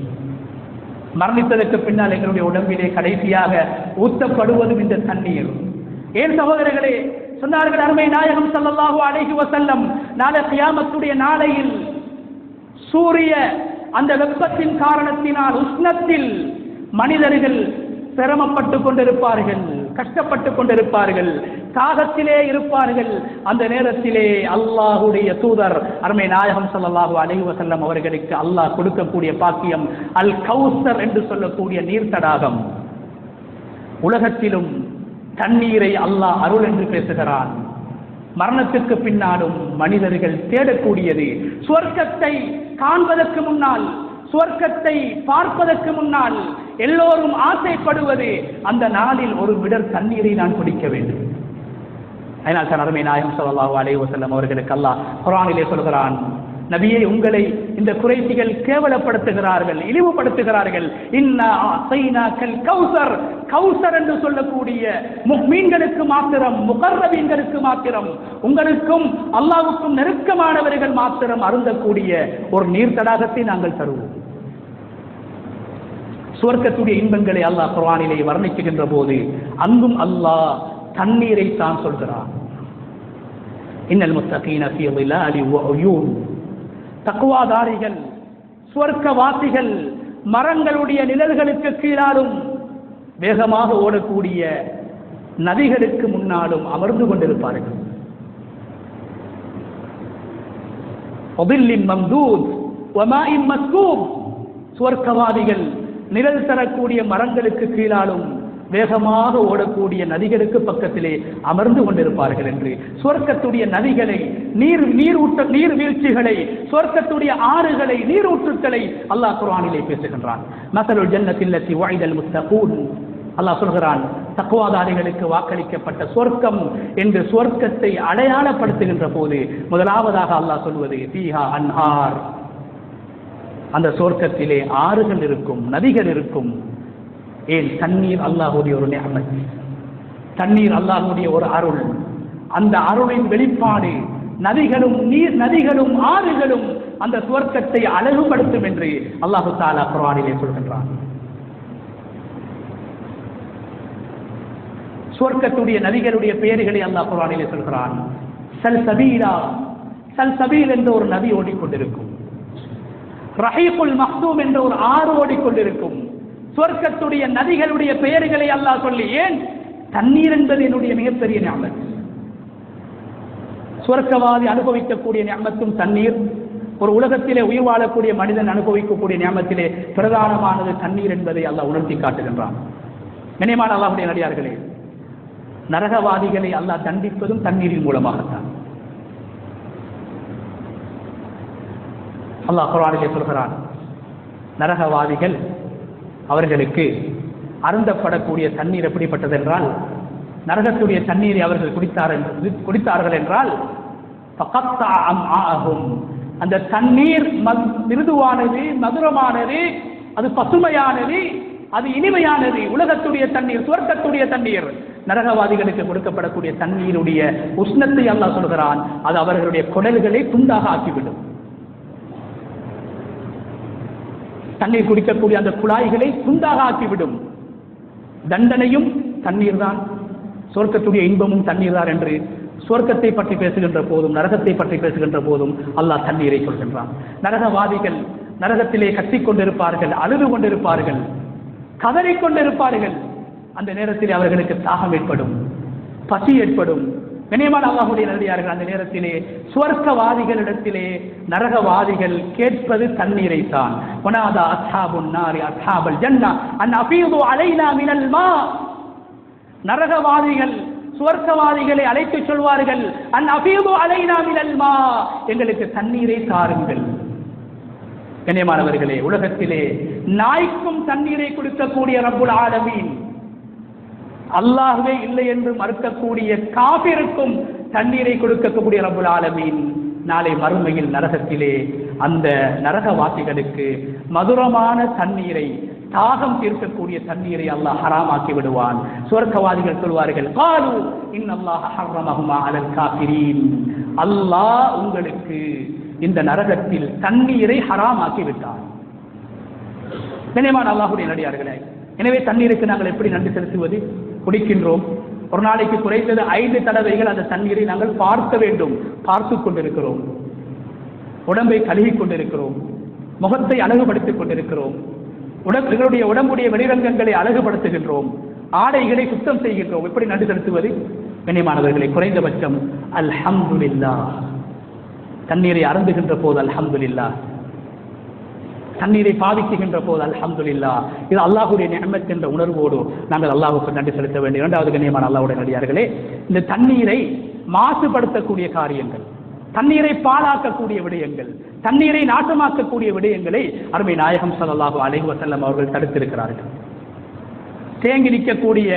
A: மரணித்ததற்கு பின்னால் எங்களுடைய உடம்பிலே கடைசியாக ஊற்றப்படுவதும் இந்த தண்ணீர். ஏன் சகோதரர்களே, சொன்னார்கள் அருமை நாயகம் ஸல்லல்லாஹு அலைஹி வஸல்லம், நாளை கியாமத்துடைய நாளையில் சூரிய அந்த வெப்பத்தின் காரணத்தினால் உஷ்ணத்தில் மனிதர்கள் சிரமப்பட்டுக் கொண்டிருப்பார்கள், கஷ்டப்பட்டுக் கொண்டிருப்பார்கள், தாகத்திலே இருப்பார்கள். அந்த நேரத்திலே அல்லாஹுடைய தூதர் அருமை நாயகம் ஸல்லல்லாஹு அலைஹி வஸல்லம் அவர்களுக்கு அல்லாஹ் கொடுக்கக்கூடிய பாக்கியம் அல் கௌசர் என்று சொல்லக்கூடிய நீர் தடாகம். உலகத்திலும் தண்ணீரை அல்லாஹ் அருள் என்று பேசுகிறான். மரணத்துக்கு பின்னாலும் மனிதர்கள் தேடக்கூடியது, சுவர்க்கத்தை காண்பதற்கு முன்னால், சுவர்க்கத்தை பார்ப்பதற்கு முன்னால் எல்லோரும் ஆசைப்படுவது அந்த நாளில் ஒரு விடர் தண்ணீரை நான் குடிக்க வேண்டும். அதனால் தான் அருமை நாயகம் ஸல்லல்லாஹு அலைஹி வஸல்லம் அவர்களுக்கு அல்லாஹ் குர்ஆனிலே சொல்கிறான், நபியே, உங்களை இந்த குறைஷிகள் கேவலப்படுத்துகிறார்கள், இழிவுபடுத்துகிறார்கள். இன்னா அஸைனாக்கல் கௌசர், கௌசர் என்று சொல்லக்கூடிய முஃமின்களுக்கு மாத்திரம், முகர்ரபீன்களுக்கு மாத்திரம், உங்களுக்கும் அல்லாஹ்வுக்கும் நெருக்கமானவர்கள் மாத்திரம் அருந்தக்கூடிய ஒரு நீர் தடாகத்தை நாங்கள் தருவோம். சுவர்க்கத்துடைய இன்பங்களை அல்லாஹ் குர்ஆனிலே வர்ணிக்கின்ற போது அங்கும் அல்லாஹ் தண்ணீரை தான் சொல்கிறான். இன்னல் முத்தகீன ஃபீ ظிலாலி வ உயூன், தக்வாதாரிகள், சுவர்க்கவாசிகள் மரங்களுடைய நிழல்களுக்கு கீழாலும் வேகமாக ஓடக்கூடிய நதிகளுக்கு முன்னாலும் அமர்ந்து கொண்டிருப்பார்கள். ஒபில்லின் மம்தூத் வமாஇன் மஸ்கூப், சுவர்க்கவாதிகள் நிழல் தரக்கூடிய மரங்களுக்கு கீழாலும் வேகமாக ஓடக்கூடிய நதிகளுக்கு பக்கத்திலே அமர்ந்து கொண்டிருப்பார்கள் என்று சுவர்க்கத்துடைய நதிகளை, நீர்வீழ்ச்சிகளை, சுவர்க்கத்துடைய ஆறுகளை, நீரூற்றுக்களை அல்லாஹ் குர்ஆனிலே பேசுகின்றான். மஸலுல் ஜன்னத்தில்லதி வஅதல் முத்தகூன், அல்லாஹ் சொல்கிறான், தக்வாதாரிகளுக்கு வாக்களிக்கப்பட்ட சொர்க்கம் என்று சொர்க்கத்தை அடையாளப்படுத்துகின்ற போது முதலாவதாக அல்லாஹ் சொல்வது ஃபீஹா அன்ஹார், அந்த சொர்க்கத்திலே ஆறுகள் இருக்கும், நதிகள் இருக்கும். ஏன்? தண்ணீர் அல்லாஹ்வுடைய ஒரு நிஅமத், தண்ணீர் அல்லாஹ்வுடைய ஒரு அருள். அந்த அருளின் வெளிப்பாடு நதிகளும் ஆறுகளும் அந்த சுவர்க்கத்தை அழகுபடுத்தும் என்று அல்லாஹு தஆலா குர்ஆனிலே சொல்கின்றான். சுவர்க்கத்துடைய நதிகளுடைய பெயர்களை அல்லாஹ் குர்ஆனிலே சொல்கிறான். சல்சபீலா, சல்சபீல் என்ற ஒரு நதி ஓடிக்கொண்டிருக்கும். ரஹீகுல் மக்தூம் என்ற ஒரு ஆறு ஓடிக்கொண்டிருக்கும். சுவர்க்கத்துடைய நதிகளுடைய பெயர்களை அல்லாஹ் சொல்லி, ஏன்? தண்ணீர் என்பது என்னுடைய மிகப்பெரிய நிஅமத். சுவர்க்கவாதி அனுபவிக்கக்கூடிய நிஅமத்தும் தண்ணீர். ஒரு உலகத்திலே உயிர் வாழக்கூடிய மனிதன் அனுபவிக்கக்கூடிய நிஅமத்திலே பிரதானமானது தண்ணீர் என்பதை அல்லாஹ் உணர்த்தி காட்டுகின்றான். கண்ணியமான அல்லாஹ்வுடைய நடிகார்களே, நரகவாதிகளை அல்லாஹ் தண்டிப்பதும் தண்ணீரின் மூலமாகத்தான். அல்லாஹ் குர்ஆனிலே சொல்கிறான், நரகவாதிகள் அவர்களுக்கு அருந்தப்படக்கூடிய தண்ணீர் எப்படிப்பட்டது என்றால், நரகத்துடைய தண்ணீரை அவர்கள் குடித்தார்கள் என்றால் அந்த தண்ணீர் மிருதுவானது, மதுரமானது, அது பசுமையானது, அது இனிமையானது. உலகத்துடைய தண்ணீர், சுவர்க்கத்துடைய தண்ணீர். நரகவாதிகளுக்கு கொடுக்கப்படக்கூடிய தண்ணீருடைய உஷ்ணத்தை அல்லாஹ் சொல்கிறான், அது அவர்களுடைய குடல்களை துண்டாக ஆக்கிவிடும். தண்ணீர் குடிக்கக்கூடிய அந்த குழாய்களை துண்டாக ஆக்கிவிடும். தண்டனையும் தண்ணீர் தான், சொர்க்கத்துடைய இன்பமும் தண்ணீர் தான் என்று சொர்க்கத்தை பற்றி பேசுகின்ற போதும் நரகத்தை பற்றி பேசுகின்ற போதும் அல்லாஹ் தண்ணீரை சொல்கின்றான். நரகவாதிகள் நரகத்திலே கத்திக்கொண்டிருப்பார்கள், அழுது கொண்டிருப்பார்கள், கதறிக்கொண்டிருப்பார்கள். அந்த நேரத்தில் அவர்களுக்கு தாகம் ஏற்படும், பசி ஏற்படும். கண்ணியமான அல்லாஹ்வுடைய நல்லடியார்கள், அந்த நேரத்திலே சுவர்க்கவாதிகளிடத்திலே நரகவாதிகள் கேட்பது தண்ணீரை தான். வனாதா அஸ்ஹாபுன் நாரி அஸ்ஹாபல் ஜன்னா அன் அஃபீது அலைனா மினல் மா. நரகவாதிகள் சுவர்க்கவாதிகளை அழைத்து சொல்வார்கள், அன் அஃபீது அலைனா மினல் மா, எங்களுக்கு தண்ணீரை தாருங்கள். கண்ணியமானவர்களே, உலகத்திலே நாய்க்கும் தண்ணீரை கொடுக்கக்கூடிய ரப்புல் ஆலமீன், அல்லாஹ்வே இல்லை என்று மறுக்கக்கூடிய காபிருக்கும் தண்ணீரை கொடுக்கக்கூடிய ரப்புல் ஆலமீன் நாளை மறுமையில் நரகத்திலே அந்த நரகவாசிகளுக்கு மதுரமான தண்ணீரை, தாகம் தீர்க்கக்கூடிய தண்ணீரை அல்லாஹ் ஹராமாக்கி விடுவான். சுவர்க்கவாதிகள் சொல்வார்கள், காலு இன்னல்லாஹ ஹர்ரமஹுமா அலல் காஃபிரீன், அல்லாஹ் உங்களுக்கு இந்த நரகத்தில் தண்ணீரை ஹராமாக்கி விட்டான். கண்ணியமான அல்லாஹ்வுடைய நல்லடியார்களே, எனவே தண்ணீருக்கு நாங்கள் எப்படி நன்றி செலுத்துவது? குடிக்கின்றோம், ஒரு நாளைக்கு குறைந்தது 5 தடவைகள் அந்த தண்ணீரை நாங்கள் பார்க்க வேண்டும். பார்த்து கொண்டிருக்கிறோம், உடம்பை கழுகி கொண்டிருக்கிறோம், முகத்தை அழகுபடுத்திக் கொண்டிருக்கிறோம், எங்களுடைய உடம்புடைய வெளிரங்கங்களை அழகுபடுத்துகின்றோம், ஆடைகளை சுத்தம் செய்கின்றோம். எப்படி நன்றி செலுத்துவது? கண்ணியமானவர்களை, குறைந்தபட்சம் அல்ஹம்துலில்லாஹ். தண்ணீரை அருந்துகின்ற போது அல்ஹம்துலில்லாஹ், தண்ணீரை பாவிக்குகின்ற போது அல்ஹம்துலில்லாஹ். இது அல்லாஹ்வுடைய நிஅமத் என்ற உணர்வோடு நாங்கள் அல்லாஹ்வுக்கு நன்றி செலுத்த வேண்டும். இரண்டாவது கண்ணியமான அல்லாஹ்வுடைய நல்லடியார்களே, இந்த தண்ணீரை மாசுபடுத்தக்கூடிய காரியங்கள், தண்ணீரை பாழாக்கக்கூடிய விடயங்கள், தண்ணீரை நாசமாக்கக்கூடிய விடயங்களை அருமை நாயகம் ஸல்லல்லாஹு அலைஹி வஸல்லம் அவர்கள் தடுத்திருக்கிறார்கள். தேங்கி நிற்கக்கூடிய,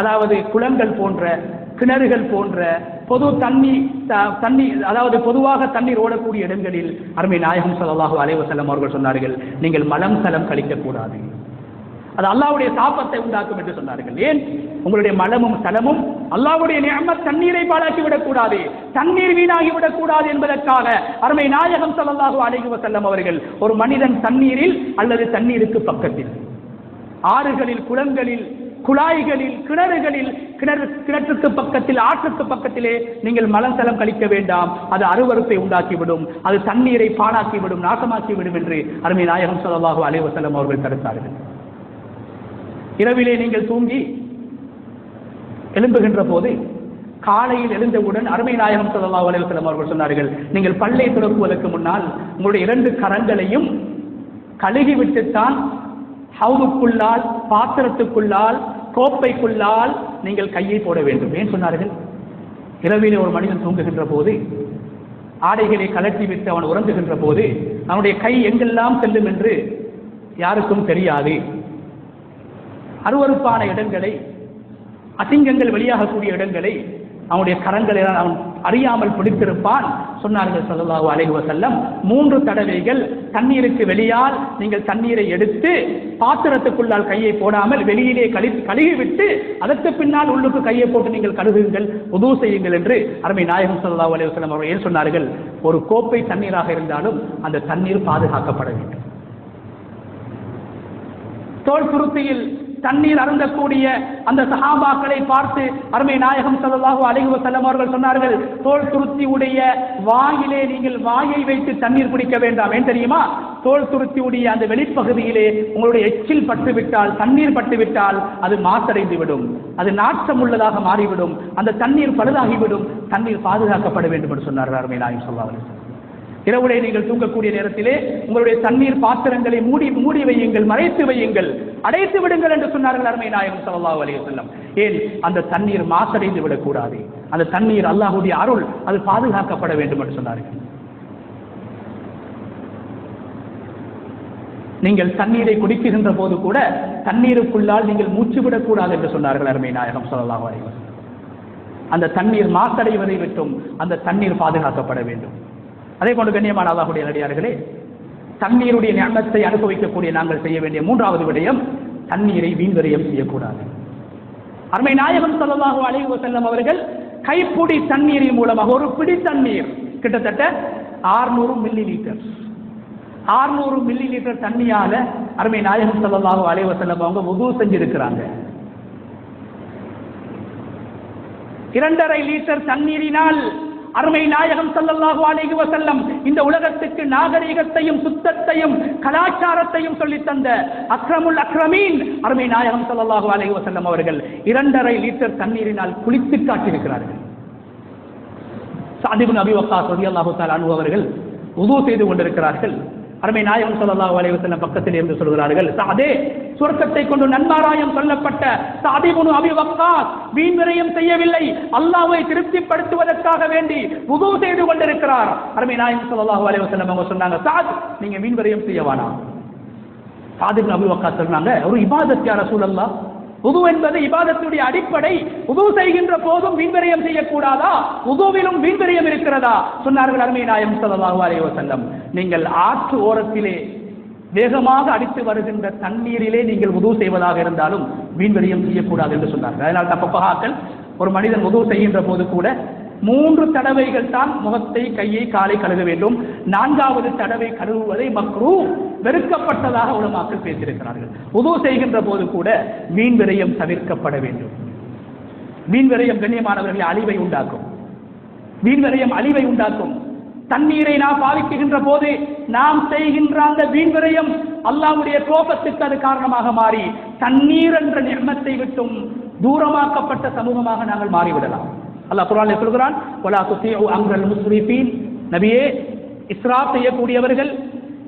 A: அதாவது குளங்கள் போன்ற, கிணறுகள் போன்ற பொது தண்ணி அதாவது பொதுவாக தண்ணீர் ஓடக்கூடிய இடங்களில் அருமை நாயகம் ஸல்லல்லாஹு அலைஹி வஸல்லம் அவர்கள் சொன்னார்கள், நீங்கள் மலம் சலம் கழிக்கக்கூடாது, அது அல்லாஹ்வுடைய சாபத்தை உண்டாக்கும் என்று சொன்னார்கள். ஏன்? உங்களுடைய மலமும் சலமும் அல்லாஹ்வுடைய நிஅமத், தண்ணீரை பாழாக்கி விடக்கூடாது, தண்ணீர் வீணாகி விடக்கூடாது என்பதற்காக அருமை நாயகம் ஸல்லல்லாஹு அலைஹி வஸல்லம் அவர்கள் ஒரு மனிதன் தண்ணீரில் அல்லது தண்ணீருக்கு பக்கத்தில், ஆறுகளில், குளங்களில், குழாய்களில், கிணறுகளில், கிணற்றுக்கு பக்கத்தில், ஆற்றுக்கு பக்கத்திலே நீங்கள் மலசலம் கழிக்க வேண்டாம், அது அருவருப்பை உண்டாக்கிவிடும், அது தண்ணீரை பாழாக்கிவிடும், நாசமாக்கிவிடும் என்று அருமை நாயகம் ஸல்லல்லாஹு அலைஹி வஸல்லம் அவர்கள் தடுத்தார்கள். இரவிலே நீங்கள் தூங்கி எழும்புகின்ற போது, காலையில் எழுந்தவுடன் அருமை நாயகம் ஸல்லல்லாஹு அலைஹி வஸல்லம் அவர்கள் சொன்னார்கள், நீங்கள் பல்லை துலக்குவதற்கு முன்னால் உங்களுடைய 2 கரங்களையும் கழுகிவிட்டுத்தான் ஹவுதுக்குள்ளால், பாத்திரத்துக்குள்ளால், கோப்பைக்குள்ளால் நீங்கள் கையை போட வேண்டும். ஏன் சொன்னார்கள்? இரவிலே ஒரு மனிதன் தூங்குகின்ற போது, ஆடைகளை கலட்டி விட்டு அவன் உறங்குகின்ற போது அவனுடைய கை எங்கெல்லாம் செல்லும் என்று யாருக்கும் தெரியாது. அருவருப்பான இடங்களை, அசிங்கங்கள் வெளியாகக்கூடிய இடங்களை அவனுடைய கரங்களை அவன் அறியாமல் பிடித்திருப்பான். சொன்னார்கள் ஸல்லல்லாஹு அலைஹி வஸல்லம், 3 தடவைகள் தண்ணீருக்கு வெளியால் நீங்கள் தண்ணீரை எடுத்து பாத்திரத்துக்குள்ளால் கையை போடாமல் வெளியிலே கழுகிவிட்டு அதற்கு பின்னால் உள்ளுக்கு கையை போட்டு நீங்கள் கழுகுங்கள், உது செய்யுங்கள் என்று அருமை நாயகம் ஸல்லல்லாஹு அலைஹி வஸல்லம் அவர்கள் ஏன் சொன்னார்கள்? ஒரு கோப்பை தண்ணீராக இருந்தாலும் அந்த தண்ணீர் பாதுகாக்கப்பட வேண்டும். தோல் துருத்தியில் தண்ணீர் அருந்தக்கூடிய அந்த சஹாபாக்களை பார்த்து அருமை நாயகம் ஸல்லல்லாஹு அலைஹி வஸல்லம் அவர்கள் சொன்னார்கள், தோல் துருத்தி உடைய வாயிலே நீங்கள் வாயை வைத்து தண்ணீர் குடிக்க வேண்டாம். ஏன் தெரியுமா? தோல் துருத்தி உடைய அந்த வெளிப்பகுதியிலே உங்களுடைய எச்சில் பட்டுவிட்டால், தண்ணீர் பட்டுவிட்டால் அது மாசடைந்து விடும், அது நாற்றம் உள்ளதாக மாறிவிடும், அந்த தண்ணீர் பழுதாகிவிடும், தண்ணீர் பாதுகாக்கப்பட வேண்டும் என்று சொன்னார்கள் அருமை நாயகம் ஸல்லல்லாஹு அலைஹி வஸல்லம். இரவுலே நீங்கள் தூங்கக்கூடிய நேரத்திலே உங்களுடைய தண்ணீர் பாத்திரங்களை மூடி வையுங்கள், மறைத்து வையுங்கள், அடைத்து விடுங்கள் என்று சொன்னார்கள் அருமை நாயகம் ஸல்லல்லாஹு அலைஹி வஸல்லம். ஏன்? அந்த தண்ணீர் மாசடைந்து விடக்கூடாது, அந்த தண்ணீர் அல்லாஹ்வுடைய அருள், அது பாதுகாக்கப்பட வேண்டும் என்று சொன்னார்கள். நீங்கள் தண்ணீரை குடிக்கின்ற போது கூட தண்ணீருக்குள்ளால் நீங்கள் மூச்சு விடக்கூடாது என்று சொன்னார்கள் அருமை நாயகம் ஸல்லல்லாஹு அலைஹி வஸல்லம். அந்த தண்ணீர் மாசடைவதை விட்டும் அந்த தண்ணீர் பாதுகாக்கப்பட வேண்டும். அதே போன்று கண்ணியமான அல்லாஹ்வுடைய நல்லடியார்களே, தண்ணீருடைய நிஅமத்தை அனுபவிக்கக்கூடிய நாங்கள் செய்ய வேண்டிய 3வது விடயம், தண்ணீரை வீண்விரயம் செய்யக்கூடாது. அருமை நாயகம் ஸல்லல்லாஹு அலைஹி வஸல்லம் அவர்கள் கைப்பிடி தண்ணீரின் மூலமாக, ஒரு பிடி தண்ணீர் கிட்டத்தட்ட 600 மில்லி லிட்டர், 600 மில்லி லிட்டர் தண்ணியால அருமை நாயகம் ஸல்லல்லாஹு அலைஹி வஸல்லம் அவங்க வுது செஞ்சிருக்கிறாங்க. 2.5 லிட்டர் தண்ணீரினால் அருமை நாயகம் ஸல்லல்லாஹு அலைஹி வஸல்லம் இந்த உலகத்துக்கு நாகரிகத்தையும், சுத்தத்தையும், கலாச்சாரத்தையும் சொல்லித் தந்த அக்ரமுல் அக்ரமீன் அருமை நாயகம் ஸல்லல்லாஹு அலைஹி வஸல்லம் அவர்கள் 2.5 லிட்டர் தண்ணீரினால் குளித்து காட்டியிருக்கிறார்கள். சஅத் இப்னு அபி வக்காஸ் ரலியல்லாஹு தஆலா அன்ஹு அவர்கள் வுது செய்து கொண்டிருக்கிறார்கள். அருமை நாயகம் ஸல்லல்லாஹு அலைஹி வஸல்லம் பக்கத்தில் இருந்து சொல்கிறார்கள், சாதே, சொர்க்கத்தை கொண்டு நன்மாராயம் சொல்லப்பட்ட சாத் இப்னு அபி வக்காஸ் வீண் விரயம் செய்யவில்லை, அல்லாஹ்வை திருப்திப்படுத்துவதற்காக வேண்டி வுது செய்து கொண்டிருக்கிறார். அருமை நாயகம் ஸல்லல்லாஹு அலைஹி வஸல்லம் அவங்க சொன்னாங்க, சாத், நீங்க வீண் விரயம் செய்ய வேணாம். சாத் இப்னு அபி வக்காஸ் சொன்னாங்க, ஒரு இபாதத் யா ரசூலல்லாஹ், வுது என்பது இபாதத்துடைய அடிப்படை. வுது செய்கின்ற போதும் வீண்விரயம் செய்யக்கூடாதா? வுதுவிலும் வீண்விரயம் இருக்கிறதா? சொன்னார்கள் அருமை நாயகம் ஸல்லல்லாஹு அலைஹி வஸல்லம், நீங்கள் ஆற்று ஓரத்திலே வேகமாக அடித்து வருகின்ற தண்ணீரிலே நீங்கள் வுது செய்வதாக இருந்தாலும் வீண்விரயம் செய்யக்கூடாது என்று சொன்னார்கள். அதனால் தான் ஃபுகஹாக்கள் ஒரு மனிதன் வுது செய்கின்ற போது கூட 3 தடவைகள் தான் முகத்தை, கையை, காலை கழுவ வேண்டும். 4வது தடவை கழுவுவதை மக்ரூ, வெறுக்கப்பட்டதாக உலமாக்கள் பேசியிருக்கிறார்கள். வுது செய்கின்ற போது கூட வீண் விரயம் தவிர்க்கப்பட வேண்டும். வீண் விரயம் கண்ணியமானவர்களை அழிவை உண்டாக்கும். வீண் விரயம் அழிவை உண்டாக்கும். தண்ணீரை நாம் பாவிக்கின்ற போது நாம் செய்கின்ற அந்த வீண் விரயம் அல்லாஹ்வுடைய கோபத்துக்கு அது காரணமாக மாறி தண்ணீர் என்ற நிஅமத்தை விட்டும் தூரமாக்கப்பட்ட சமூகமாக நாங்கள் மாறிவிடலாம். அல்லாஹ் குர்ஆனில் சொல்கிறான், வலா துஸீஉ அம்ரல் முஸ்ரிஃபீன், நபியே, இஸ்ராப் செய்யக்கூடியவர்கள்,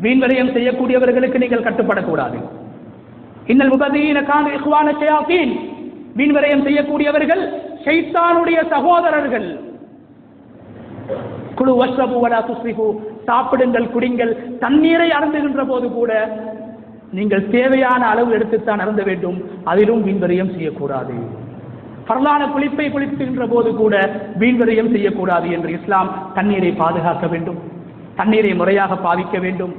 A: வீண்விரயம் செய்யக்கூடியவர்களுக்கு நீங்கள் கட்டுப்படக்கூடாது. இன்னல் முபதீன கான இக்வான ஷயாத்தீன், வீண்விரயம் செய்யக்கூடியவர்கள் ஷைத்தானுடைய சகோதரர்கள். குலு வஷ்ரபு வலா துஸ்ரிஃபு, சாப்பிடுங்கள், குடிங்கள். தண்ணீரை அருந்துகின்ற போது கூட நீங்கள் தேவையான அளவு எடுத்துத்தான் அருந்த வேண்டும். அதிலும் வீண்விரயம் செய்யக்கூடாது. ஃபர்லான குளிப்பை குளிக்கின்ற போது கூட வீண்விரயம் செய்யக்கூடாது என்று இஸ்லாம் தண்ணீரை பாதுகாக்க வேண்டும். தண்ணீரை முறையாக பாவிக்க வேண்டும்.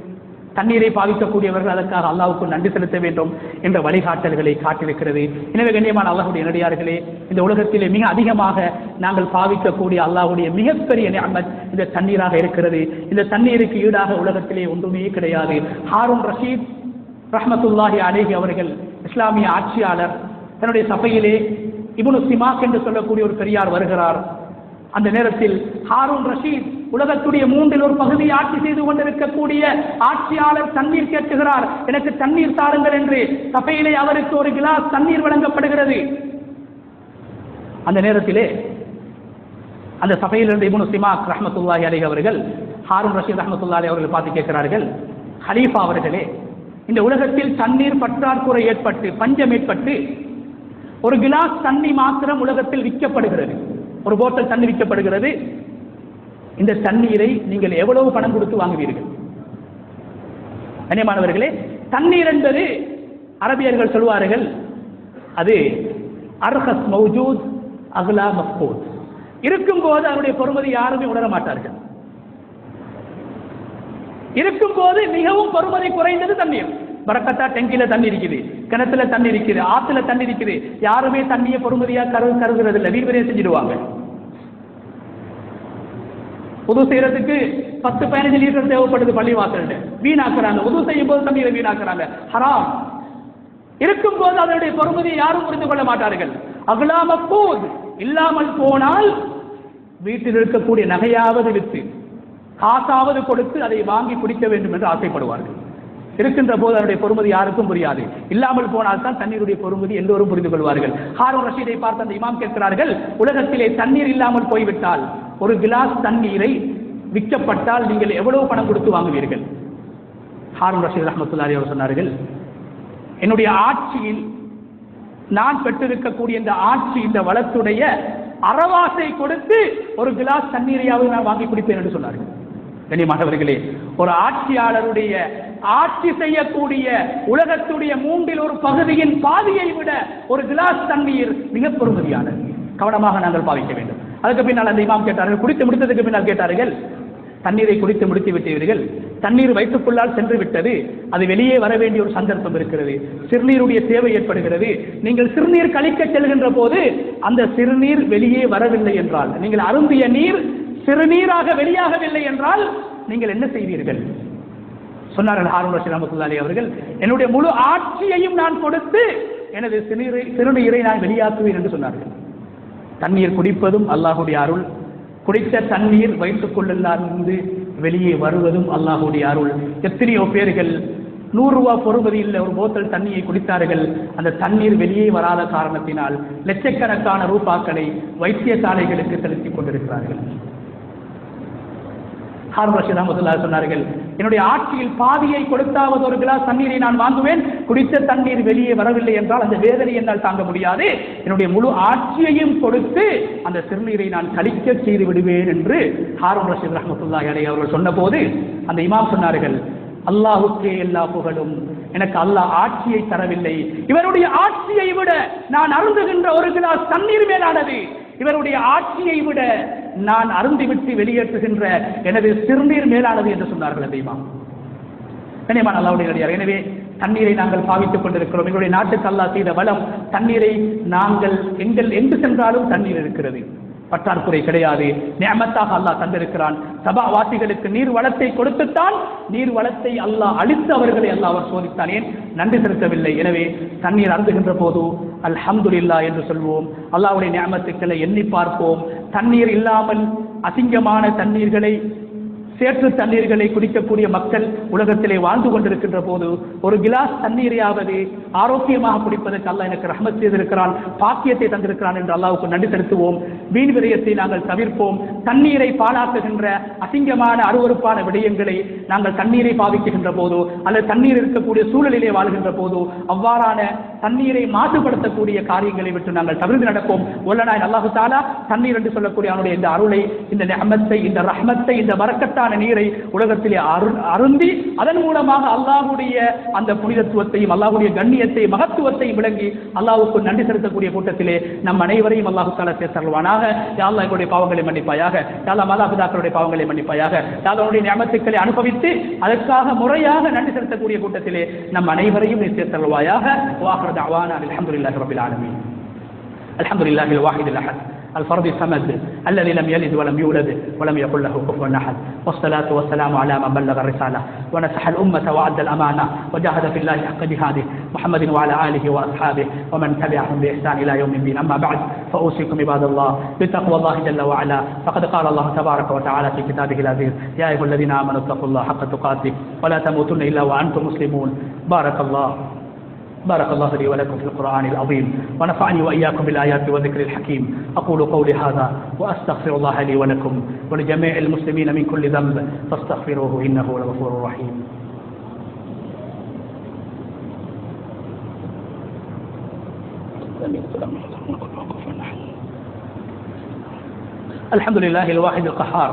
A: தண்ணீரை பாவிக்கக்கூடியவர்கள் அதற்காக அல்லாஹ்வுக்கு நன்றி செலுத்த வேண்டும் என்ற வழிகாட்டல்களை காட்டியிருக்கிறது. எனவே கண்ணியமான அல்லாஹ்வுடைய நல்லடியார்களே, இந்த உலகத்திலே மிக அதிகமாக நாங்கள் பாவிக்கக்கூடிய அல்லாஹ்வுடைய மிகப்பெரிய நிஅமத் இந்த தண்ணீராக இருக்கிறது. இந்த தண்ணீருக்கு ஈடாக உலகத்திலே ஒன்றுமே கிடையாது. ஹாரூன் ரஷீத் ரஹ்மத்துல்லாஹி அலைஹி அவர்கள் இஸ்லாமிய ஆட்சியாளர், தன்னுடைய சபையிலே இப்னு சிமாக் என்று சொல்லக்கூடிய ஒரு பெரியார் வருகிறார். அந்த நேரத்தில் ஹாரூன் ரஷீத் உலகத்துடைய 1/3 பகுதியை ஆட்சி செய்து கொண்டிருக்கக்கூடிய ஆட்சியாளர் தண்ணீர் கேட்கிறார், எனக்கு தண்ணீர் தாருங்கள் என்று. சபையிலே அவருக்கு ஒரு கிளாஸ் தண்ணீர் வழங்கப்படுகிறது. அந்த நேரத்திலே அந்த சபையிலிருந்து இப்னு சிமாக் ரஹ்மத்துல்லாஹி அலைஹி அவர்கள் ஹாரூன் ரஷீத் ரஹ்மத்துல்லாஹி அலைஹி அவர்கள் பார்த்து கேட்கிறார்கள், ஹலீஃபா அவர்களே, இந்த உலகத்தில் தண்ணீர் பற்றாக்குறை ஏற்பட்டு, பஞ்சம் ஏற்பட்டு, ஒரு கிளாஸ் தண்ணி மாத்திரம் உலகத்தில் விற்கப்படுகிறது. ஒரு போட்டல் தண்ணி விற்கப்படுகிறது. இந்த தண்ணீரை நீங்கள் எவ்வளவு பணம் கொடுத்து வாங்குவீர்கள்? கண்ணியமானவர்களே, தண்ணீர் என்பது அரபியர்கள் சொல்வார்கள், அது அர்ஹஸ் மௌஜூத் அக்லா மஃபூத். இருக்கும்போது அதனுடைய பொறுமதி யாருமே உணர மாட்டார்கள். இருக்கும்போது மிகவும் பொறுமதி குறைந்தது தண்ணீர். பரக்கத்தா டெங்கில தண்ணி இருக்குது, கிணத்துல தண்ணி இருக்குது, ஆத்துல தண்ணி இருக்குது. யாருமே தண்ணியை பொறுமதியா கருதுறது இல்லை, வீண்விரயம் செஞ்சிடுவாங்க. உது செய்யறதுக்கு 10-15 லிட்டர் தேவைப்படுது பள்ளிவாசல், வீணாக்குறாங்க. உது செய்யும் போது தண்ணீரை வீணாக்குறாங்க, ஹராம். இருக்கும் போது அதனுடைய பொறுமதியை யாரும் புரிந்து கொள்ள மாட்டார்கள். அகலாம போது இல்லாமல் போனால் வீட்டில் இருக்கக்கூடிய நகையாவது விற்று, காசாவது கொடுத்து அதை வாங்கி குடிக்க வேண்டும் என்று ஆசைப்படுவார்கள். இருக்கின்ற போது அதனுடைய பொறுமதி யாருக்கும் புரியாது. இல்லாமல் போனால் தான் தண்ணீருடைய பொறுமதி எல்லோரும் புரிந்து கொள்வார்கள். ஹாரூன் ரஷீதை பார்த்து அந்த இமாம் கேட்கிறார்கள், உலகத்திலே தண்ணீர் இல்லாமல் போய்விட்டால், ஒரு கிளாஸ் தண்ணீரை விற்கப்பட்டால் நீங்கள் எவ்வளவு பணம் கொடுத்து வாங்குவீர்கள்? ஹாரூன் ரஷீத் ரஹ்மத்துல்லாஹி அவர் சொன்னார்கள், என்னுடைய ஆட்சியில் நான் பெற்றிருக்கக்கூடிய இந்த ஆட்சி, இந்த வளத்துடைய அறவாசை கொடுத்து ஒரு கிளாஸ் தண்ணீரையாவது நான் வாங்கி குடிப்பேன் என்று சொன்னார்கள். கண்ணியமானவர்களே, ஒரு ஆட்சியாளருடைய ஆட்சி செய்யக்கூடிய உலகத்துடைய 1/3 பகுதியின் பாதியை விட ஒரு கிளாஸ் தண்ணீர் மிக பொறுமதியானது. கவனமாக நாங்கள் பாவிக்க வேண்டும். அதுக்கு பின்னால் அந்த இமாம் கேட்டார்கள், குடித்து முடித்ததுக்கு பின்னால் கேட்டார்கள், தண்ணீரை குடித்து முடித்து விட்டீர்கள், தண்ணீர் வயிற்றுக்குள்ளால் சென்று விட்டது, அது வெளியே வர வேண்டிய ஒரு சந்தர்ப்பம் இருக்கிறது, சிறுநீருடைய தேவை ஏற்படுகிறது. நீங்கள் சிறுநீர் கழிக்க செல்கின்ற போது அந்த சிறுநீர் வெளியே வரவில்லை என்றால், நீங்கள் அருந்திய நீர் சிறுநீராக வெளியாகவில்லை என்றால் நீங்கள் என்ன செய்வீர்கள்? சொன்னார்கள் ஹாரூன் ரஷீத் ரஹ்மத்துல்லாஹி அலைஹி அவர்கள், என்னுடைய முழு ஆட்சியையும் நான் கொடுத்து எனது சிறுநீரை நான் வெளியாக்குவேன் என்று சொன்னார்கள். தண்ணீர் குடிப்பதும் அல்லாஹ்வுடைய அருள், குடித்த தண்ணீர் வயிற்றுக்குள்ளிருந்து வெளியே வருவதும் அல்லாஹ்வுடைய அருள். எத்தனையோ பேர்கள் 100 ரூபாய் பொறுமதி இல்லை ஒரு போத்தல் தண்ணியை குடித்தார்கள். அந்த தண்ணீர் வெளியே வராத காரணத்தினால் லட்சக்கணக்கான ரூபாக்களை வைத்தியசாலைகளுக்கு செலுத்திக் கொண்டிருக்கிறார்கள். ஹாரூன் ரஷீத் ரஹ்மத்துல்லாஹி சொன்னார்கள், என்னுடைய ஆட்சியில் பாதியை கொடுத்தாவது ஒரு கிளாஸ் தண்ணீரை நான் வாங்குவேன். குடித்த தண்ணீர் வெளியே வரவில்லை என்றால் அந்த வேதனை என்னால் தாங்க முடியாது. என்னுடைய முழு ஆட்சியையும் கொடுத்து அந்த சிறுநீரை நான் கழிக்க செய்து விடுவேன் என்று ஹாரூன் ரஷீத் ரஹ்மத்துல்லாஹி அலைஹி அவர்கள் சொன்னபோது அந்த இமாம் சொன்னார்கள், அல்லாஹ்வுக்கே எல்லா புகழும், எனக்கு அல்லாஹ் ஆட்சியை தரவில்லை, இவருடைய ஆட்சியை விட நான் அருந்துகின்ற ஒரு கிளாஸ் தண்ணீர் மேலானது, இவருடைய ஆட்சியை விட நான் அருந்திவிட்டு வெளியேற்றுகின்ற எனது சிறுநீர் மேலானது என்று சொன்னார்கள் அந்த இமாம். கண்ணியமான அல்லாஹ்வுடைய நல்லடியார், எனவே தண்ணீரை நாங்கள் பாவித்துக் கொண்டிருக்கிறோம். எங்களுடைய நாட்டுக்கு அல்லாஹ் செய்த வளம் தண்ணீரை. நாங்கள் எங்கு சென்றாலும் தண்ணீர் இருக்கிறது, பற்றாக்குறை கிடையாது. நிஅமத்தாக அல்லாஹ் தந்திருக்கிறான். சபா வாசிகளுக்கு நீர் வளத்தை கொடுத்துத்தான் நீர் வளத்தை அல்லாஹ் அளித்து அவர்களை அல்லாஹ் அவர் சோதித்தான். ஏன் நன்றி செலுத்தவில்லை? எனவே தண்ணீர் அருந்துகின்ற போது அல்ஹம்துலில்லாஹ் என்று சொல்வோம். அல்லாஹ்வுடைய நிஅமத்துக்களை எண்ணி பார்ப்போம். தண்ணீர் இல்லாமல் அசிங்கமான தண்ணீர்களை, சேற்று தண்ணீர்களை குடிக்கக்கூடிய மக்கள் உலகத்திலே வாழ்ந்து கொண்டிருக்கின்ற போது ஒரு கிளாஸ் தண்ணீரையாவது ஆரோக்கியமாக குடிப்பதற்கு அல்லாஹ் எனக்கு ரஹ்மத் செய்திருக்கிறான், பாக்கியத்தை தந்திருக்கிறான் என்று அல்லாஹ்வுக்கு நன்றி செலுத்துவோம். வீண் விரயத்தை நாங்கள் தவிர்ப்போம். தண்ணீரை பாழாக்குகின்ற அசிங்கமான அருவருப்பான விடயங்களை நாங்கள் தண்ணீரை பாவிக்கின்ற போதோ அல்லது தண்ணீர் இருக்கக்கூடிய சூழலிலே வாழ்கின்ற போதோ அவ்வாறான தண்ணீரை மாசுபடுத்தக்கூடிய காரியங்களை விட்டு நாங்கள் தவிர்த்து நடப்போம். வல்லநாயன் அல்லாஹு தஆலா தண்ணீர் என்று சொல்லக்கூடிய அவனுடைய இந்த அருளை, இந்த நிஅமத்தை, இந்த ரஹ்மத்தை, இந்த பரக்கத்தான நீரை உலகத்திலே அருந்தி அதன் மூலமாக அல்லாஹ்வுடைய அந்த புனிதத்துவத்தையும் அல்லாஹ்வுடைய கண்ணியத்தை மகத்துவத்தையும் விளங்கி அல்லாஹ்வுக்கு நன்றி செலுத்தக்கூடிய கூட்டத்திலே நம் அனைவரையும் அல்லாஹ் தஆலா சேர்த்தருள்வானாக. யா அல்லாஹ் எங்களுடைய பாவங்களை மன்னிப்பாயாக. யா அல்லாஹ் மாதாபிதாக்களுடைய பாவங்களை மன்னிப்பாயாக. யா அல்லாஹ் உன்னுடைய நிஅமத்துக்களை அனுபவித்து அதற்காக முறையாக நன்றி செலுத்தக்கூடிய கூட்டத்திலே நம் அனைவரையும் நீ சேர்த்தருள்வாயாக. வாஹிரு தஅவானா அல்ஹம்துலில்லாஹி ரப்பில் ஆலமீன். அல்ஹம்துலில்லாஹில் வாஹிதில் அஹத் الفرد الصمد الذي لم يلد ولم يولد ولم يكن له كفوا احد، والصلاه والسلام على من بلغ الرساله ونصح الامه وادى الامانه وجاهد في الله حق جهاده، محمد وعلى اله واصحابه ومن تبعهم باحسان الى يوم الدين. اما بعد، فاوصيكم عباد الله بتقوى الله جل وعلا. فقد قال الله تبارك وتعالى في كتابه العزيز: يا ايها الذين امنوا اتقوا الله حق تقاته ولا تموتن الا وانتم مسلمون. بارك الله لي ولكم في القرآن العظيم، ونفعني وإياكم بالآيات والذكر الحكيم. أقول قولي هذا وأستغفر الله لي ولكم ولجميع المسلمين من كل ذنب فاستغفروه إنه هو الغفور الرحيم. الحمد لله الواحد القهار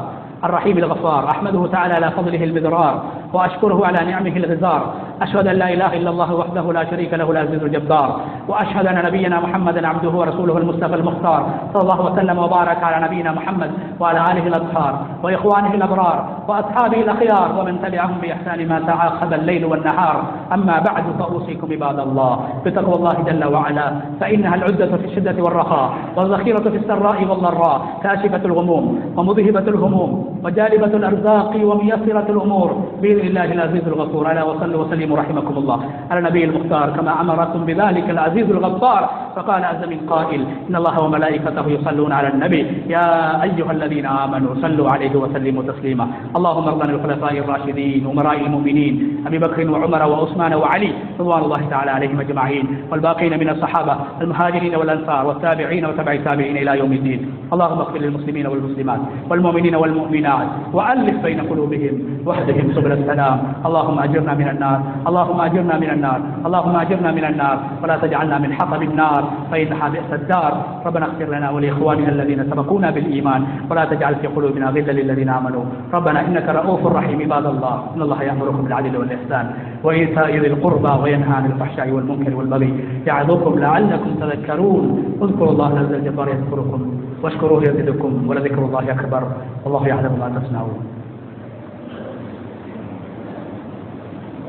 A: الرحيم الغفار، أحمده تعالى على فضله المذرار وأشكره على نعمه الغزار. أشهد أن لا إله إلا الله وحده لا شريك له العزيز الجبار، وأشهد أن نبينا محمدا عبده ورسوله المصطفى المختار، صلى الله وسلم وبارك على نبينا محمد وعلى آله الأطهار وإخوانه الأبرار وأصحابه الأخيار ومن تبعهم بإحسان ما تعاقب الليل والنهار. أما بعد، فأوصيكم عباد الله بتقوى الله جل وعلا، فإنها العدة في الشدة والرخاء والذخيرة في السراء والضراء، كاشفة الغموم ومذهبة الهموم وجالبة الأرزاق وميسرة الأمور بإذن الله العزيز الغفور. ألا وصلوا وسلموا رحمكم الله على النبي المختار كما أمركم بذلك العزيز الغفار. فقال عز من قائل: إن الله وملائكته يصلون على النبي يا أيها الذين آمنوا صلوا عليه وسلموا تسليما. اللهم ارض عن الخلفاء الراشدين أمراء المؤمنين أبي بكر وعمر وعثمان وعلي رضوان الله تعالى عليهم أجمعين، والباقين من الصحابة المهاجرين والأنصار والتابعين وتبع التابعين إلى يوم الدين. اللهم اغفر للمسلمين والمسلمات والمؤمنين والمؤمنات وألف بين قلوبهم واهدهم سبل السلام. اللهم أجرنا من النار، اللهم أجرنا من النار، اللهم أجرنا من النار، ولا تجعلنا من حطب النار فإنها بئس الدار. ربنا اغفر لنا ولإخواننا الذين سبقونا بالإيمان، ولا تجعل في قلوبنا غلا للذين آمنوا. ربنا إنك رؤوف رحيم. عباد الله، إن الله يأمركم بالعدل والإحسان وإيتاء ذي القربى وينهى عن الفحشاء والمنكر والبغي يعظكم لعلكم تذكرون. اذكروا الله العز الجبار يذكركم واشكروه يزدكم ولذكر الله أكبر والله يعلم ما تصنعون.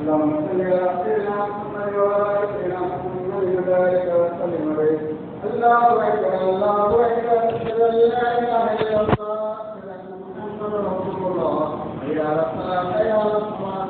A: اللهم صل على سيدنا محمد وعلى سيدنا محمد وبارك وسلم عليه. الله اكبر الله اكبر، اشهد ان لا اله الا الله محمد رسول الله. حي على الصلاه حي على الصلاه.